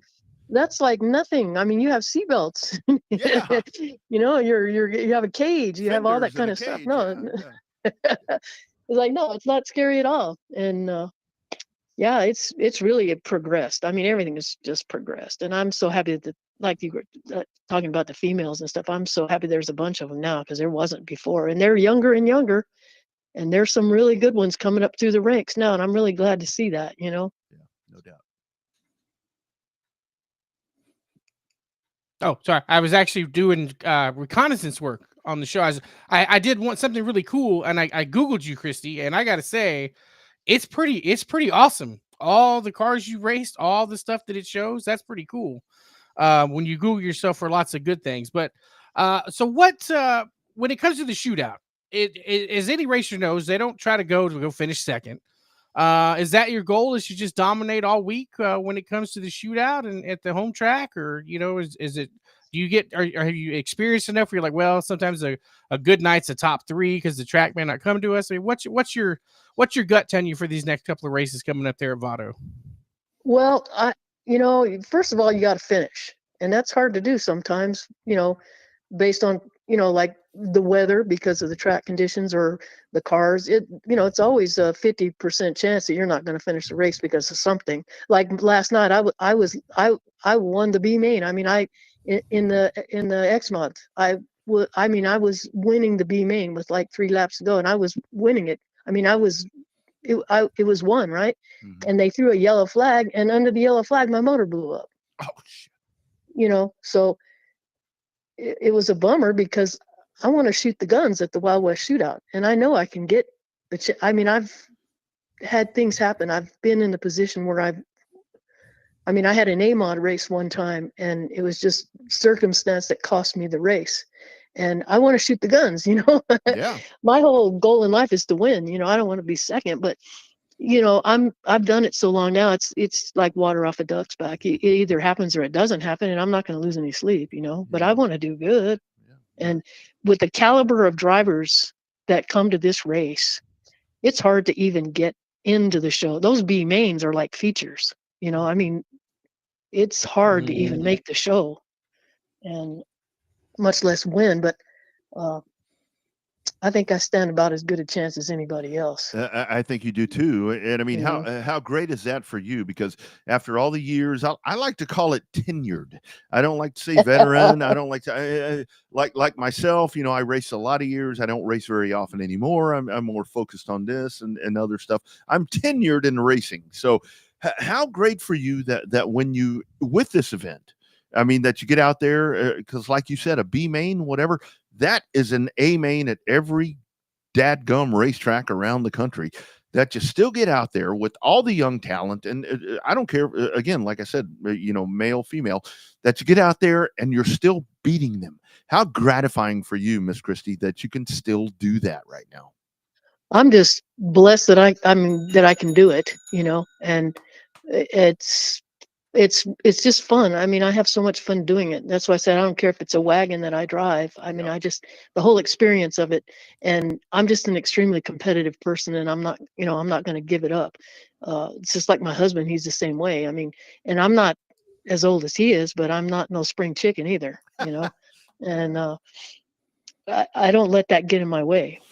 That's like nothing. I mean, you have seatbelts. Yeah. You have a cage. You have all that kind of stuff. No, it's like, no, it's not scary at all. And yeah, it's really progressed. I mean, everything has just progressed, and I'm so happy that, like you were talking about the females and stuff. I'm so happy there's a bunch of them now, because there wasn't before, and they're younger and younger, and there's some really good ones coming up through the ranks now, and I'm really glad to see that. Yeah, no doubt. Oh, sorry. I was actually doing reconnaissance work on the show. I did want something really cool, and I Googled you, Christy, and I got to say, it's pretty awesome. All the cars you raced, all the stuff that it shows, that's pretty cool. When you Google yourself for lots of good things. But so when it comes to the shootout, as any racer knows, they don't try to go finish second. Is that your goal? Is you just dominate all week when it comes to the shootout and at the home track, or is it? Do you get? Are you experienced enough where you're like, well, sometimes a good night's a top 3 because the track may not come to us? I mean, what's your gut telling you for these next couple of races coming up there at Vado? Well, first of all, you got to finish, and that's hard to do sometimes. Based on like the weather because of the track conditions or the cars, it's always a 50% chance that you're not going to finish the race because of something. Like last night, I won the B main. I mean, in the X mod, I was winning the B main with like 3 laps to go, and I was winning it. I mean, it was won, right? Mm-hmm. And they threw a yellow flag, and under the yellow flag, my motor blew up. Oh shit. So it was a bummer because I want to shoot the guns at the Wild West Shootout, and I know I can get I've had things happen. I've been in the position where I had an A-mod race one time, and it was just circumstance that cost me the race. And I want to shoot the guns, Yeah. My whole goal in life is to win. I don't want to be second, but I've done it so long now. It's like water off a duck's back. It either happens or it doesn't happen, and I'm not going to lose any sleep, But I want to do good. Yeah. And with the caliber of drivers that come to this race, it's hard to even get into the show. Those B mains are like features, I mean, it's hard to even make the show, and much less win. But I think I stand about as good a chance as anybody else. I think you do too. And I mean, how great is that for you? Because after all the years, I like to call it tenured. I don't like to say veteran. I don't like to like myself. I race a lot of years. I don't race very often anymore. I'm more focused on this and other stuff. I'm tenured in racing. So how great for you that when you with this event, I mean, that you get out there because, like you said, a B main, whatever. That is an A main at every dadgum racetrack around the country, that you still get out there with all the young talent. And I don't care, again, like I said, male, female, that you get out there and you're still beating them. How gratifying for you, Miss Christie, that you can still do that right now. I'm just blessed that I can do it, and it's just fun. I mean, I have so much fun doing it. That's why I said I don't care if it's a wagon that I drive. I mean, the whole experience of it, and I'm just an extremely competitive person, and I'm not going to give it up. It's just like my husband. He's the same way. I mean, and I'm not as old as he is, but I'm not no spring chicken either, and I don't let that get in my way,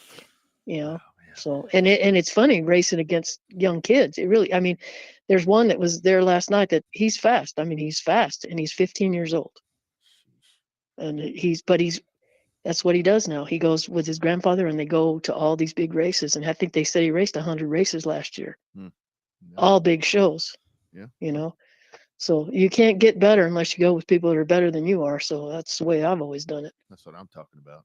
So, and it's funny racing against young kids. It really, I mean, there's one that was there last night that he's fast. I mean, he's fast, and he's 15 years old. And that's what he does now. He goes with his grandfather, and they go to all these big races. And I think they said he raced 100 races last year. Yeah. All big shows. Yeah. So you can't get better unless you go with people that are better than you are. So that's the way I've always done it. That's what I'm talking about.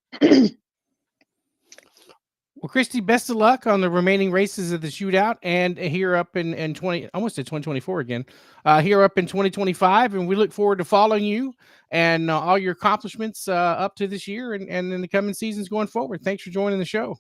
Well, Christy, best of luck on the remaining races of the shootout, and here up in 2024 again, here up in 2025. And we look forward to following you and all your accomplishments up to this year and in the coming seasons going forward. Thanks for joining the show.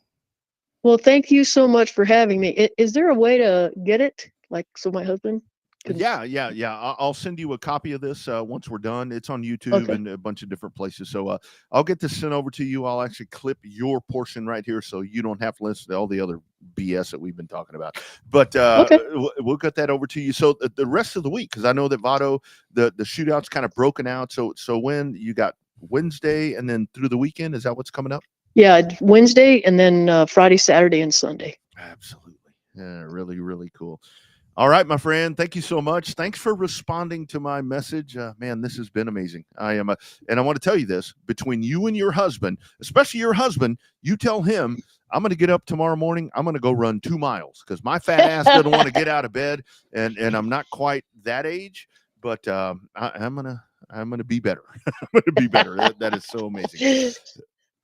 Well, thank you so much for having me. Is there a way to get it? Like, so my husband? Yeah. I'll send you a copy of this once we're done. It's on YouTube and a bunch of different places. So I'll get this sent over to you. I'll actually clip your portion right here so you don't have to listen to all the other BS that we've been talking about. But we'll get that over to you. So the rest of the week, because I know that Vado, the shootout's kind of broken out. So when you got Wednesday and then through the weekend, is that what's coming up? Yeah, Wednesday and then Friday, Saturday, and Sunday. Absolutely. Yeah, really, really cool. All right, my friend. Thank you so much. Thanks for responding to my message. Man, this has been amazing. And I want to tell you this, between you and your husband, especially your husband, you tell him, I'm going to get up tomorrow morning. I'm going to go run 2 miles because my fat ass doesn't want to get out of bed. And I'm not quite that age, but I'm going to be better. I'm going to be better. That is so amazing.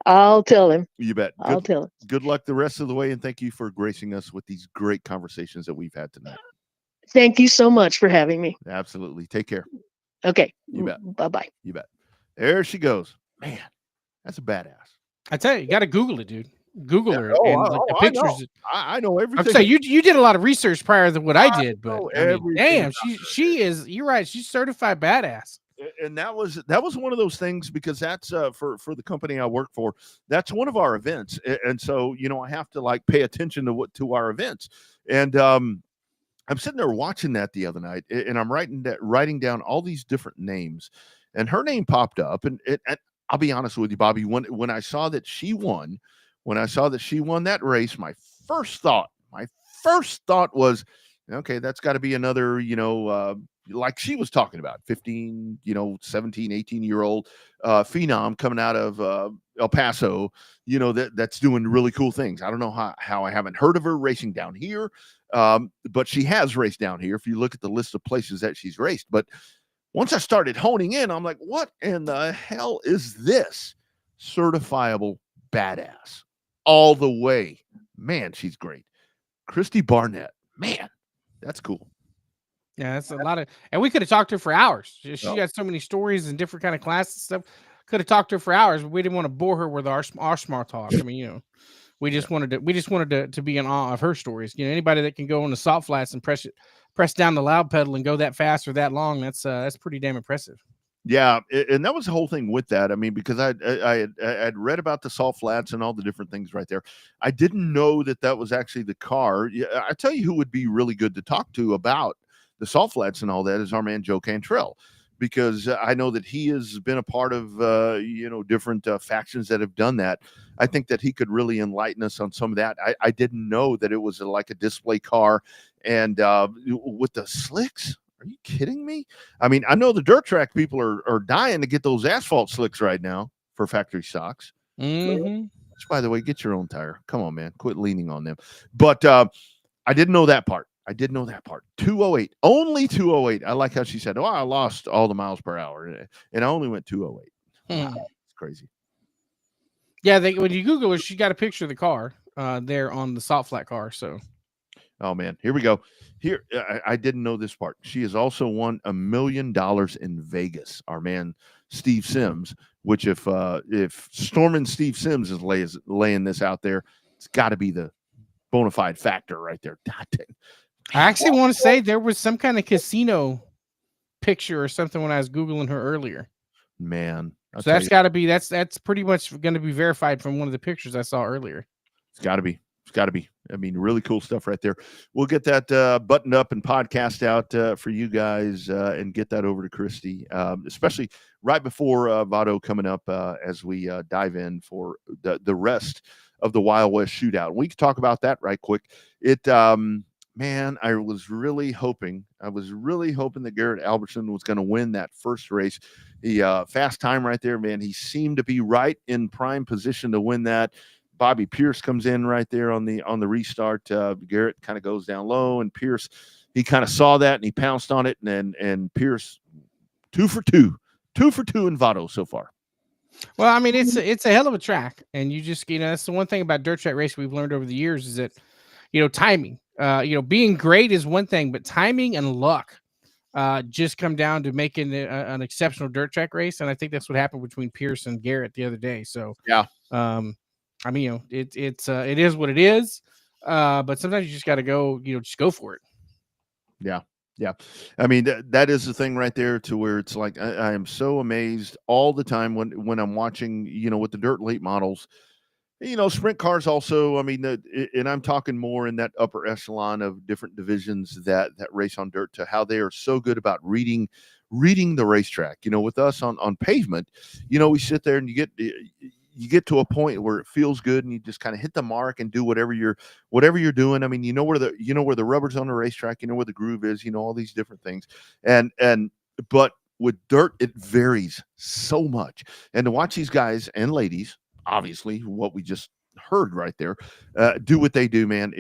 I'll tell him. You bet. I'll tell him. Good luck the rest of the way. And thank you for gracing us with these great conversations that we've had tonight. Thank you so much for having me. Absolutely. Take care. Okay. You bet. Bye-bye. You bet. There she goes. Man, that's a badass. I tell you got to Google it, dude. Google her and the pictures. I know everything. I'm saying you did a lot of research prior to what I did, but damn, she is. You're right. She's certified badass. And that was one of those things, because that's for the company I work for. That's one of our events, and so I have to pay attention to our events. And I'm sitting there watching that the other night, and I'm writing down all these different names, and her name popped up, and I'll be honest with you, Bobby. When I saw that she won, that race, my first thought was, okay, that's got to be another, like she was talking about, 15, 17, 18-year-old phenom coming out of El Paso, that's doing really cool things. I don't know how I haven't heard of her racing down here, but she has raced down here if you look at the list of places that she's raced. But once I started honing in, I'm like, what in the hell is this? Certifiable badass all the way. Man, she's great. Christy Barnett, man, that's cool. Yeah, that's a lot of, and we could have talked to her for hours. She got so many stories and different kind of classes and stuff. Could have talked to her for hours, but we didn't want to bore her with our smart talk. I mean, we just wanted to be in awe of her stories. Anybody that can go on the salt flats and press down the loud pedal and go that fast or that long, that's pretty damn impressive. Yeah, and that was the whole thing with that. I mean, because I'd read about the salt flats and all the different things right there. I didn't know that was actually the car. I tell you who would be really good to talk to about the salt flats and all that is our man Joe Cantrell, because I know that he has been a part of different factions that have done that. I think that he could really enlighten us on some of that. I didn't know that it was like a display car, and with the slicks. Are you kidding me? I mean, I know the dirt track people are dying to get those asphalt slicks right now for factory stocks. Mm-hmm. Which, by the way, get your own tire. Come on, man. Quit leaning on them. But I didn't know that part. 208. Only 208. I like how she said, I lost all the miles per hour. And I only went 208. Wow, it's crazy. Yeah, when you Google her, she got a picture of the car there on the salt flat car. So. Oh, man. Here we go. Here, I didn't know this part. She has also won $1 million in Vegas. Our man, Steve Sims, which if Stormin' Steve Sims is laying this out there, it's got to be the bona fide factor right there. I actually want to say there was some kind of casino picture or something when I was Googling her earlier. Man. So that's got to be, that's pretty much going to be verified from one of the pictures I saw earlier. It's got to be. I mean, really cool stuff right there. We'll get that buttoned up and podcast out for you guys and get that over to Christy, especially right before Votto coming up as we dive in for the rest of the Wild West Shootout. We can talk about that right quick. Man, I was really hoping that Garrett Albertson was going to win that first race. The fast time right there, man, he seemed to be right in prime position to win that. Bobby Pierce comes in right there on the restart. Garrett kind of goes down low, and Pierce, he kind of saw that and he pounced on it. And Pierce, 2 for 2 in Votto so far. Well, I mean, it's a hell of a track, and you just that's the one thing about dirt track racing we've learned over the years is that timing. Being great is one thing, but timing and luck just come down to making an exceptional dirt track race, and I think that's what happened between Pierce and Garrett the other day. So yeah. I mean, it is what it is, but sometimes you just got to go, just go for it. Yeah. Yeah. I mean, that is the thing right there to where it's like, I am so amazed all the time when I'm watching, with the dirt late models, sprint cars also, I mean, and I'm talking more in that upper echelon of different divisions that race on dirt to how they are so good about reading the racetrack. With us on pavement, we sit there and you get to a point where it feels good and you just kind of hit the mark and do whatever you're doing. I mean, where the rubber's on the racetrack, where the groove is, all these different things. But with dirt, it varies so much. And to watch these guys and ladies, obviously what we just heard right there, do what they do, man.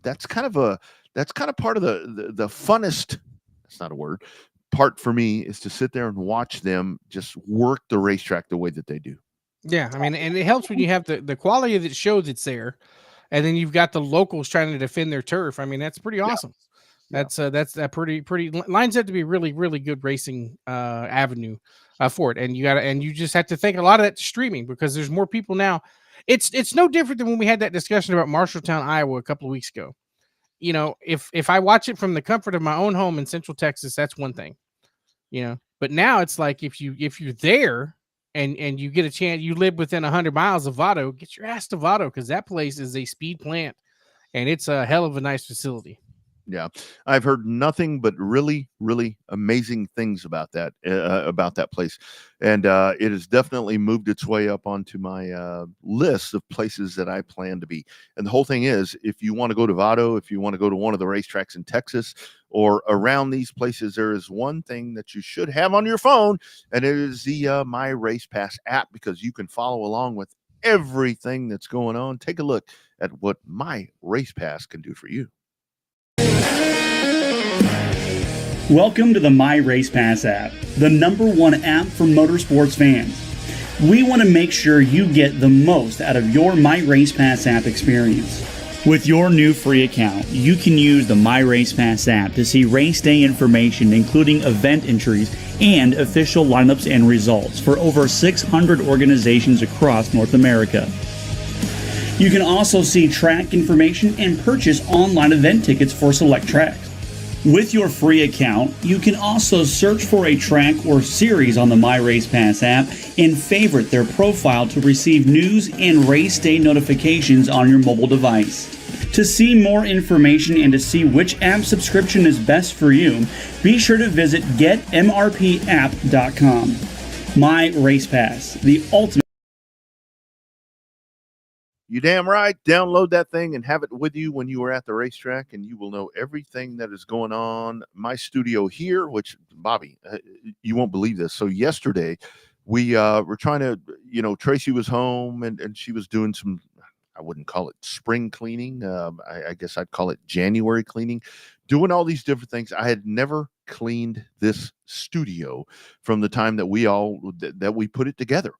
That's kind of part of the funnest, that's not a word, part for me is to sit there and watch them just work the racetrack the way that they do. Yeah, I mean, and it helps when you have the quality of the show that's there, and then you've got the locals trying to defend their turf. I mean, that's pretty awesome. Yeah. That's pretty lines up to be really, really good racing avenue for it. And you just have to think a lot of that streaming because there's more people now. It's no different than when we had that discussion about Marshalltown, Iowa a couple of weeks ago. If I watch it from the comfort of my own home in Central Texas, that's one thing. But now it's like if you're there and you get a chance, you live within 100 miles of Votto, get your ass to Votto because that place is a speed plant and it's a hell of a nice facility. Yeah, I've heard nothing but really, really amazing things about that place, and it has definitely moved its way up onto my list of places that I plan to be. And the whole thing is, if you want to go to Vado, if you want to go to one of the racetracks in Texas or around these places, there is one thing that you should have on your phone, and it is the My Race Pass app, because you can follow along with everything that's going on. Take a look at what My Race Pass can do for you. Welcome to the My Race Pass app, the #1 app for motorsports fans. We want to make sure you get the most out of your My Race Pass app experience. With your new free account, you can use the My Race Pass app to see race day information, including event entries and official lineups and results for over 600 organizations across North America. You can also see track information and purchase online event tickets for select tracks. With your free account, you can also search for a track or series on the My Race Pass app and favorite their profile to receive news and race day notifications on your mobile device. To see more information and to see which app subscription is best for you, be sure to visit getmrpapp.com. My Race Pass, the ultimate. You damn right. Download that thing and have it with you when you are at the racetrack, and you will know everything that is going on. My studio here, which, Bobby, you won't believe this. So yesterday, we were trying to, Tracy was home and she was doing some, I wouldn't call it spring cleaning. I guess I'd call it January cleaning, doing all these different things. I had never cleaned this studio from the time that we put it together.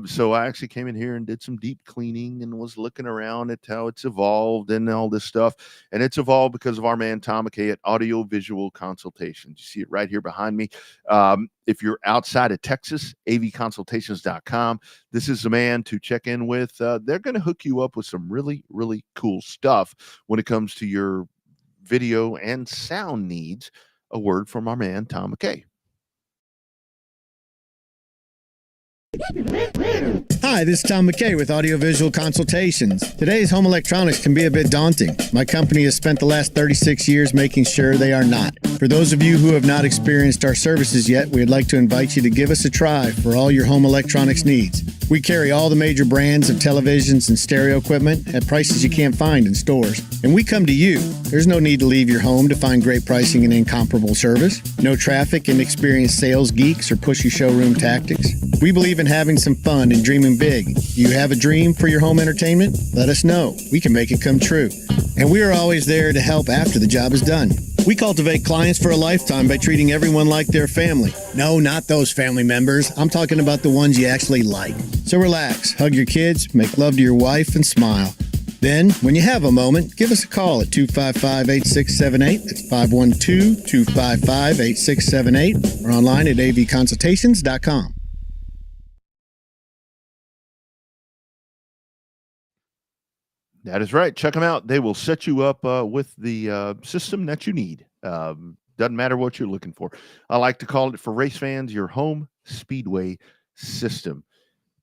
So I actually came in here and did some deep cleaning and was looking around at how it's evolved and all this stuff. And it's evolved because of our man, Tom McKay at Audio Visual Consultations. You see it right here behind me. If you're outside of Texas, avconsultations.com. This is the man to check in with. They're going to hook you up with some really, really cool stuff when it comes to your video and sound needs. A word from our man, Tom McKay. Hi, this is Tom McKay with Audiovisual Consultations. Today's home electronics can be a bit daunting. My company has spent the last 36 years making sure they are not. For those of you who have not experienced our services yet, we'd like to invite you to give us a try for all your home electronics needs. We carry all the major brands of televisions and stereo equipment at prices you can't find in stores. And we come to you. There's no need to leave your home to find great pricing and incomparable service. No traffic and experienced sales geeks or pushy showroom tactics. We believe in having some fun and dreaming big. You have a dream for your home entertainment? Let us know. We can make it come true. And we are always there to help after the job is done. We cultivate clients for a lifetime by treating everyone like their family. No, not those family members. I'm talking about the ones you actually like. So relax, hug your kids, make love to your wife, and smile. Then, when you have a moment, give us a call at 255-8678. That's 512-255-8678. Or online at avconsultations.com. That is right. Check them out. They will set you up with the system that you need. Doesn't matter what you're looking for. I like to call it, for race fans, your home speedway system.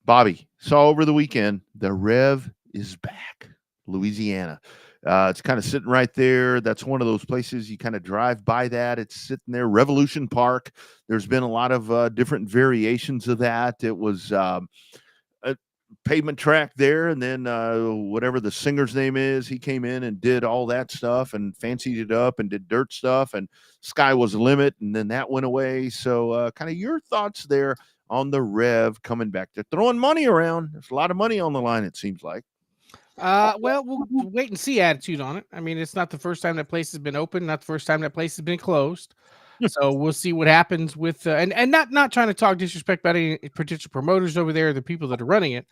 Bobby, saw over the weekend, the Rev is back, Louisiana. It's kind of sitting right there. That's one of those places you kind of drive by that. It's sitting there, Revolution Park. There's been a lot of different variations of that. It was a pavement track there, and then whatever the singer's name is, he came in and did all that stuff and fancied it up and did dirt stuff, and sky was the limit, and then that went away. So kind of your thoughts there on the Rev coming back. They're throwing money around. There's a lot of money on the line, it seems like. Well, we'll wait and see attitude on it. I mean, it's not the first time that place has been open, not the first time that place has been closed. So we'll see what happens with and not trying to talk disrespect about any potential promoters over there, the people that are running it.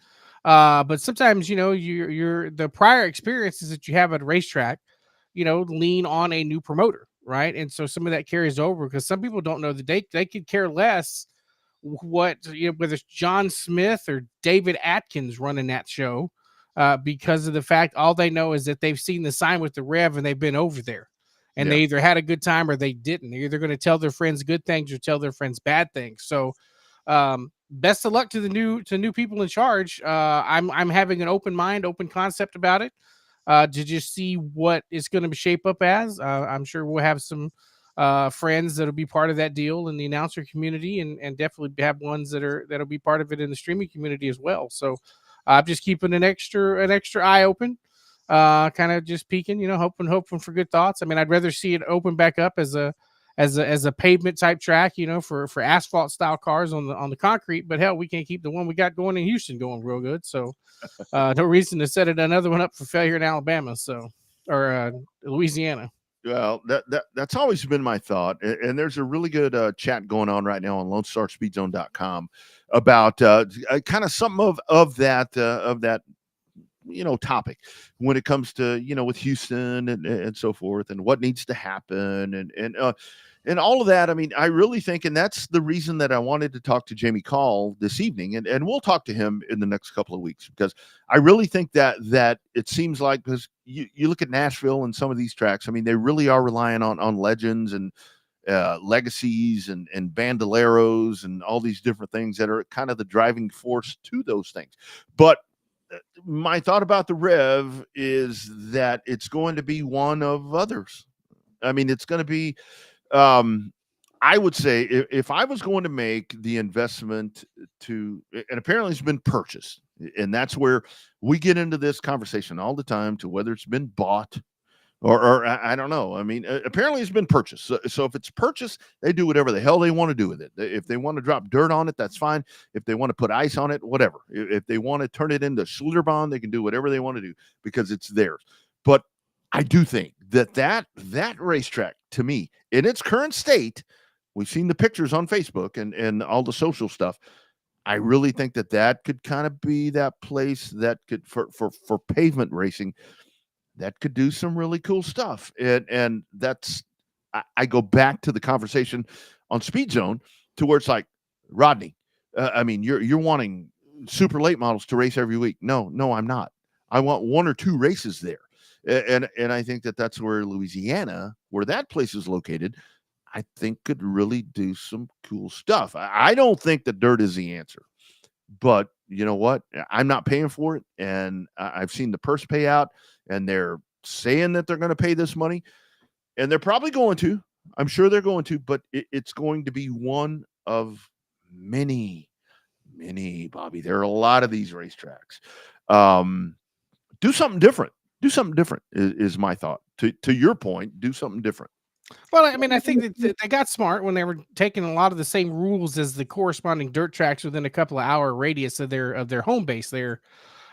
But sometimes, you're the prior experiences that you have at a racetrack, lean on a new promoter, right? And so some of that carries over, because some people don't know that they could care less whether it's John Smith or David Atkins running that show, because of the fact all they know is that they've seen the sign with the Rev and they've been over there. And they either had a good time or they didn't. They're either going to tell their friends good things or tell their friends bad things. So best of luck to the new people in charge. I'm having an open mind, open concept about it. to just see what it's going to shape up as. I'm sure we'll have some friends that'll be part of that deal in the announcer community, and definitely have ones that'll be part of it in the streaming community as well. So I'm just keeping an extra eye open, kind of just peeking, hoping for good thoughts. I mean, I'd rather see it open back up as a pavement type track, for asphalt style cars on the concrete. But hell, we can't keep the one we got going in Houston going real good. So no reason to set another one up for failure in Alabama. Or Louisiana. Well, that's always been my thought, and there's a really good chat going on right now on LoneStarSpeedZone.com about kind of something of that topic when it comes to with Houston and so forth, and what needs to happen, and all of that. I mean, I really think, and that's the reason that I wanted to talk to Jamie Call this evening, and we'll talk to him in the next couple of weeks, because I really think that it seems like, because you look at Nashville and some of these tracks, I mean, they really are relying on legends and legacies and bandoleros and all these different things that are kind of the driving force to those things. But my thought about the Rev is that it's going to be one of others. I mean, it's going to be, I would say, if I was going to make the investment and apparently it's been purchased, and that's where we get into this conversation all the time, to whether it's been bought or I don't know. I mean, apparently it's been purchased. So if it's purchased, they do whatever the hell they want to do with it. If they want to drop dirt on it, that's fine. If they want to put ice on it, whatever. If they want to turn it into Schlitterbahn, they can do whatever they want to do, because it's theirs. But I do think that racetrack, to me, in its current state, we've seen the pictures on Facebook and all the social stuff. I really think that could kind of be that place that could, for pavement racing, that could do some really cool stuff. And that's, I go back to the conversation on Speed Zone, to where it's like, Rodney, I mean, you're wanting super late models to race every week. No, I'm not. I want one or two races there. And I think that's where Louisiana, where that place is located, I think could really do some cool stuff. I don't think that dirt is the answer, but you know what? I'm not paying for it, and I've seen the purse payout, and they're saying that they're going to pay this money, and they're probably going to. I'm sure they're going to, but it's going to be one of many, Bobby. There are a lot of these racetracks. Do something different. Do something different is my thought. To your point, do something different. Well, I mean, I think that they got smart when they were taking a lot of the same rules as the corresponding dirt tracks within a couple of hour radius of their home base there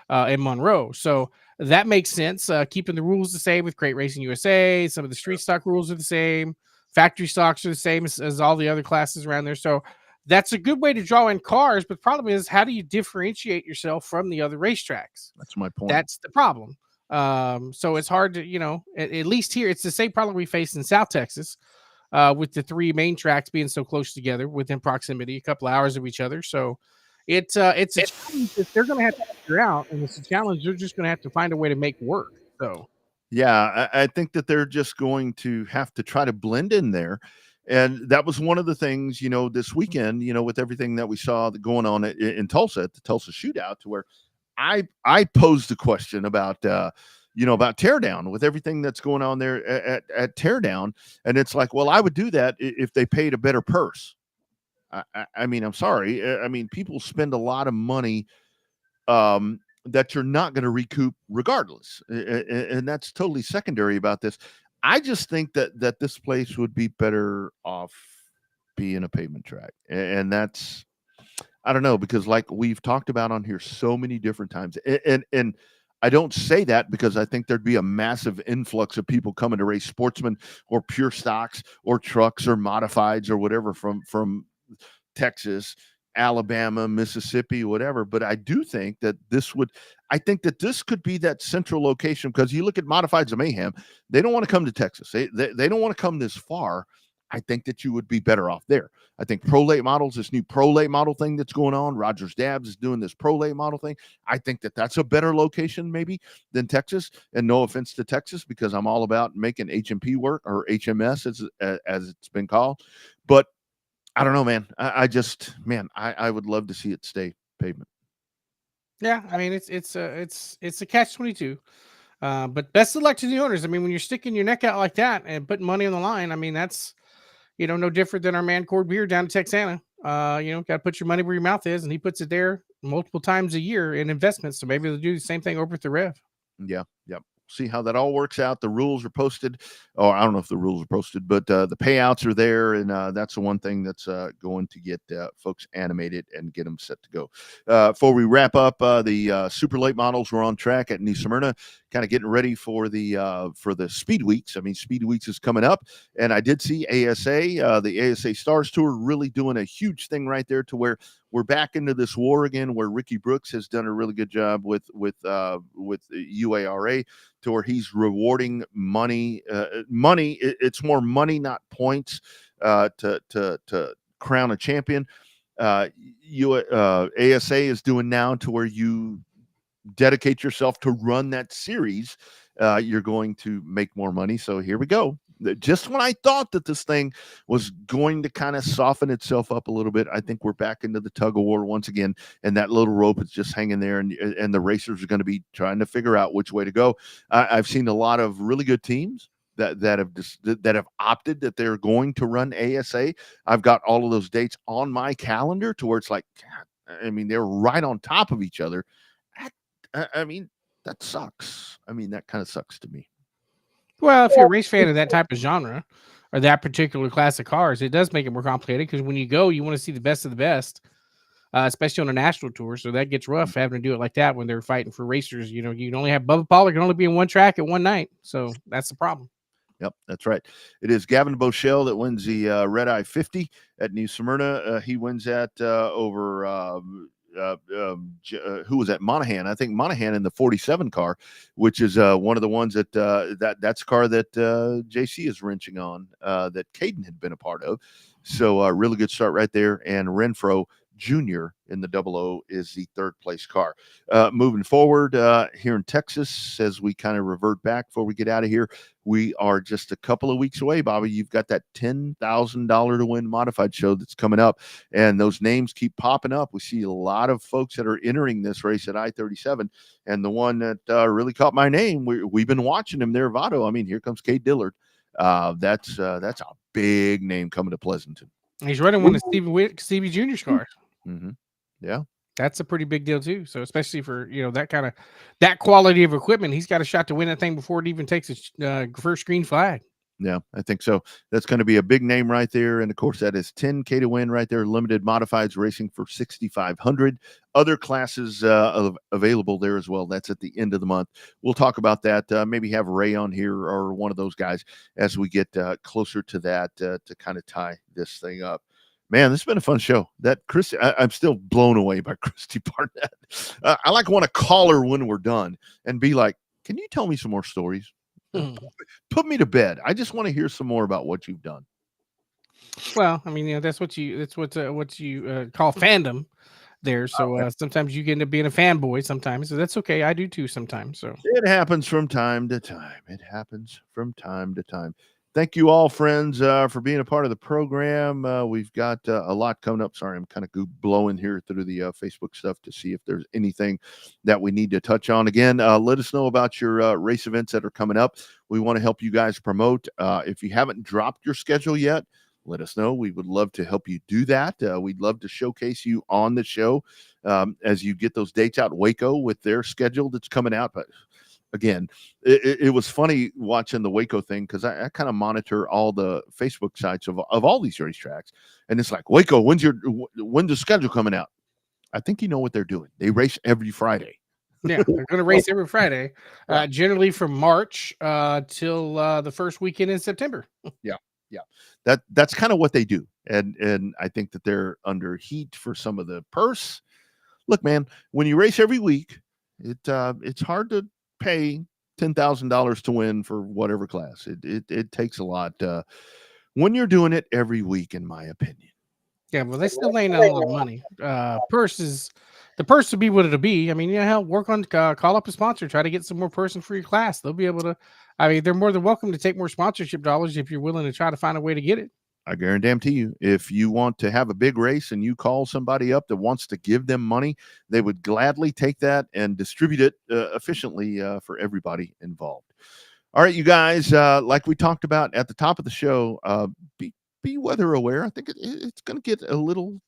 in Monroe. So that makes sense. Keeping the rules the same with Crate Racing USA. Some of the street stock rules are the same. Factory stocks are the same as all the other classes around there. So that's a good way to draw in cars. But the problem is, how do you differentiate yourself from the other racetracks? That's my point. That's the problem. So it's hard to, at least here, it's the same problem we face in South Texas, with the three main tracks being so close together within proximity, a couple of hours of each other. So it's a challenge that they're going to have to figure out, and it's a challenge they're just going to have to find a way to make work. So, yeah, I think that they're just going to have to try to blend in there. And that was one of the things, this weekend, with everything that we saw going on in Tulsa, at the Tulsa shootout, to where I posed a question about about teardown, with everything that's going on there at teardown, and it's like, well, I would do that if they paid a better purse. I mean, I'm sorry. I mean, people spend a lot of money that you're not going to recoup regardless, and that's totally secondary about this. I just think that this place would be better off being a pavement track, and that's. I don't know, because like we've talked about on here so many different times, and I don't say that because I think there'd be a massive influx of people coming to race sportsmen or pure stocks or trucks or modifieds or whatever from Texas, Alabama, Mississippi, whatever. But I do think that this could be that central location, because you look at Modifieds of Mayhem, they don't want to come to Texas. They don't want to come this far. I think that you would be better off there. I think Pro Late Models, this new Pro Late Model thing that's going on, Rogers Dabs is doing this Pro Late Model thing. I think that that's a better location maybe than Texas. And no offense to Texas, because I'm all about making HMP work, or HMS as it's been called. But I don't know, man. I would love to see it stay pavement. yeah, I mean, it's a catch-22. But best of luck to the owners. I mean, when you're sticking your neck out like that and putting money on the line, I mean, that's, no different than our man Cord Beer down in Texana. Got to put your money where your mouth is, and he puts it there multiple times a year in investments. So maybe they'll do the same thing over at the Rev. Yeah. Yep. See how that all works out. The rules are posted. Oh, I don't know if the rules are posted, but the payouts are there. And that's the one thing that's going to get folks animated and get them set to go. Before we wrap up, the super late models were on track at New Smyrna, kind of getting ready for the Speed Weeks. I mean, Speed Weeks is coming up. And I did see ASA, the ASA Stars Tour, really doing a huge thing right there to where we're back into this war again, where Ricky Brooks has done a really good job with UARA, to where he's rewarding money. It's more money, not points, to crown a champion. ASA is doing now to where you dedicate yourself to run that series. You're going to make more money. So here we go. Just when I thought that this thing was going to kind of soften itself up a little bit, I think we're back into the tug of war once again, and that little rope is just hanging there, and the racers are going to be trying to figure out which way to go. I've seen a lot of really good teams that have opted that they're going to run ASA. I've got all of those dates on my calendar to where it's like, God, I mean, they're right on top of each other. I mean, that sucks. I mean, that kind of sucks to me. Well, if you're a race fan of that type of genre or that particular class of cars, it does make it more complicated because when you go, you want to see the best of the best, especially on a national tour. So that gets rough having to do it like that when they're fighting for racers. You can only have Bubba Pollard can only be in one track at one night. So that's the problem. Yep, that's right. It is Gavin Boschel that wins the Red Eye 50 at New Smyrna. He wins that over who was that? Monahan. I think Monahan in the 47 car, which is one of the ones that's a car that JC is wrenching on, that Caden had been a part of. So really good start right there. And Renfro Jr. in the 00 is the third place car. Moving forward here in Texas, as we kind of revert back before we get out of here, we are just a couple of weeks away, Bobby. You've got that $10,000 to win modified show that's coming up, and those names keep popping up. We see a lot of folks that are entering this race at I-37, and the one that really caught my name, we've been watching him there, Votto. I mean, here comes Cade Dillard. That's a big name coming to Pleasanton. He's running one of Stevie Jr.'s cars. Mm-hmm. Yeah. That's a pretty big deal too. So especially for, that quality of equipment, he's got a shot to win that thing before it even takes its first green flag. Yeah, I think so. That's going to be a big name right there. And of course, that is $10K to win right there. Limited modifieds racing for $6,500. Other classes available there as well. That's at the end of the month. We'll talk about that. Maybe have Ray on here or one of those guys as we get closer to that to kind of tie this thing up. Man, this has been a fun show. That Christy, I'm still blown away by Christy Barnett. I want to call her when we're done and be like, can you tell me some more stories? Put me to bed. I just want to hear some more about what you've done. Well, I mean, that's what you call fandom there. So sometimes you get into being a fanboy sometimes. So that's okay. I do too sometimes. So it happens from time to time. Thank you all, friends, for being a part of the program. We've got a lot coming up. Sorry, I'm kind of blowing here through the Facebook stuff to see if there's anything that we need to touch on. Again, let us know about your race events that are coming up. We want to help you guys promote. If you haven't dropped your schedule yet, let us know. We would love to help you do that. We'd love to showcase you on the show as you get those dates out. Waco with their schedule that's coming out. But again, it was funny watching the Waco thing because I kind of monitor all the Facebook sites of all these racetracks, and it's like, Waco, when's the schedule coming out? I think you know what they're doing. They race every Friday. Yeah, they're going to race every Friday, generally from March till the first weekend in September. Yeah. That's kind of what they do, and I think that they're under heat for some of the purse. Look, man, when you race every week, it's hard to pay $10,000 to win for whatever class. It takes a lot when you're doing it every week, in my opinion. Yeah, well, they still ain't a lot of money. The purse will be what it'll be. I mean, hell, work on call up a sponsor, try to get some more person for your class. They'll be able to. I mean, they're more than welcome to take more sponsorship dollars if you're willing to try to find a way to get it. I guarantee you, if you want to have a big race and you call somebody up that wants to give them money, they would gladly take that and distribute it efficiently for everybody involved. All right, you guys, like we talked about at the top of the show, be weather aware. I think it's going to get a little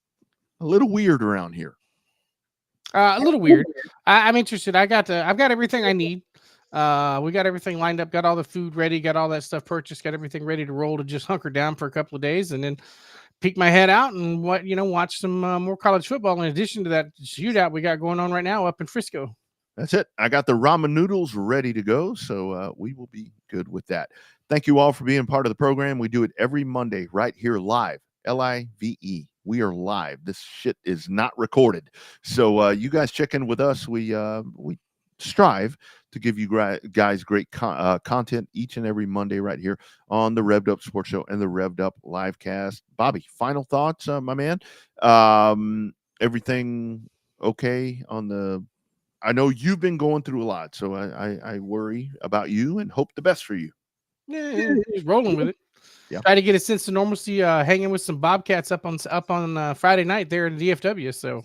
weird around here. A little weird. I'm interested. I've got everything I need. We got everything lined up, got all the food ready, got all that stuff purchased, got everything ready to roll to just hunker down for a couple of days and then peek my head out and watch some more college football in addition to that shootout we got going on right now up in Frisco. That's it. I got the ramen noodles ready to go, so we will be good with that. Thank you all for being part of the program. We do it every Monday right here live, LIVE. We are live. This shit is not recorded. So you guys check in with us. We strive to give you guys great content each and every Monday right here on the Revved Up Sports Show and the Revved Up Livecast. Bobby, final thoughts, my man? Everything okay on the... I know you've been going through a lot, so I worry about you and hope the best for you. Yeah, he's rolling with it. Yeah. Try to get a sense of normalcy, hanging with some Bobcats up on Friday night there in DFW. So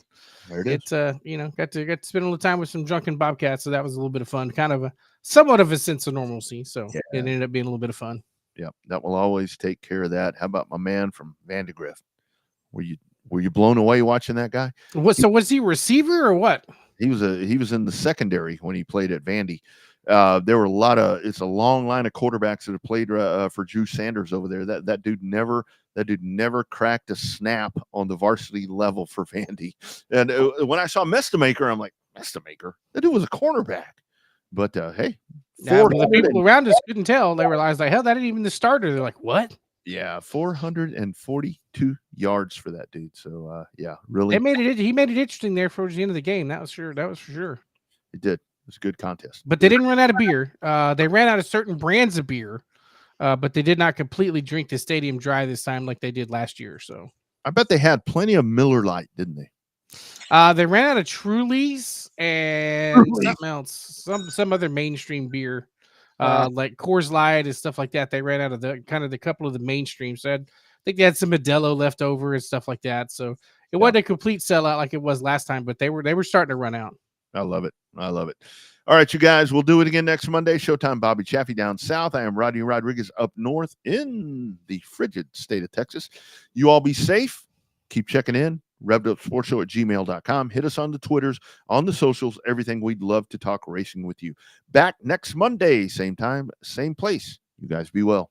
There it is. it's got to spend a little time with some drunken Bobcats. So that was a little bit of fun, kind of somewhat of a sense of normalcy. So Yeah. it ended up being a little bit of fun. Yeah, that will always take care of that. How about my man from Vandegrift? Were you blown away watching that guy? So was he a receiver or what? He was in the secondary when he played at Vandy. There were it's a long line of quarterbacks that have played for Drew Sanders over there. That dude never cracked a snap on the varsity level for Vandy. And when I saw Mestamaker, I'm like, Mestamaker? That dude was a cornerback. But hey, the people around us couldn't tell. They realized like, hell, that ain't even the starter. They're like, what? Yeah, 442 yards for that dude. So yeah, really. He made it interesting there towards the end of the game. That was for sure. It did. It was a good contest. But they didn't run out of beer. They ran out of certain brands of beer, but they did not completely drink the stadium dry this time like they did last year. So I bet they had plenty of Miller Lite, didn't they? They ran out of Trulies and something else, some other mainstream beer, like Coors Light and stuff like that. They ran out of the couple of the mainstream. So I think they had some Modelo left over and stuff like that. So it wasn't a complete sellout like it was last time, but they were starting to run out. I love it. All right, you guys, we'll do it again next Monday. Showtime, Bobby Chaffee down south. I am Rodney Rodriguez up north in the frigid state of Texas. You all be safe. Keep checking in. RevvedUpSportsShow@gmail.com. Hit us on the Twitters, on the socials, everything. We'd love to talk racing with you. Back next Monday, same time, same place. You guys be well.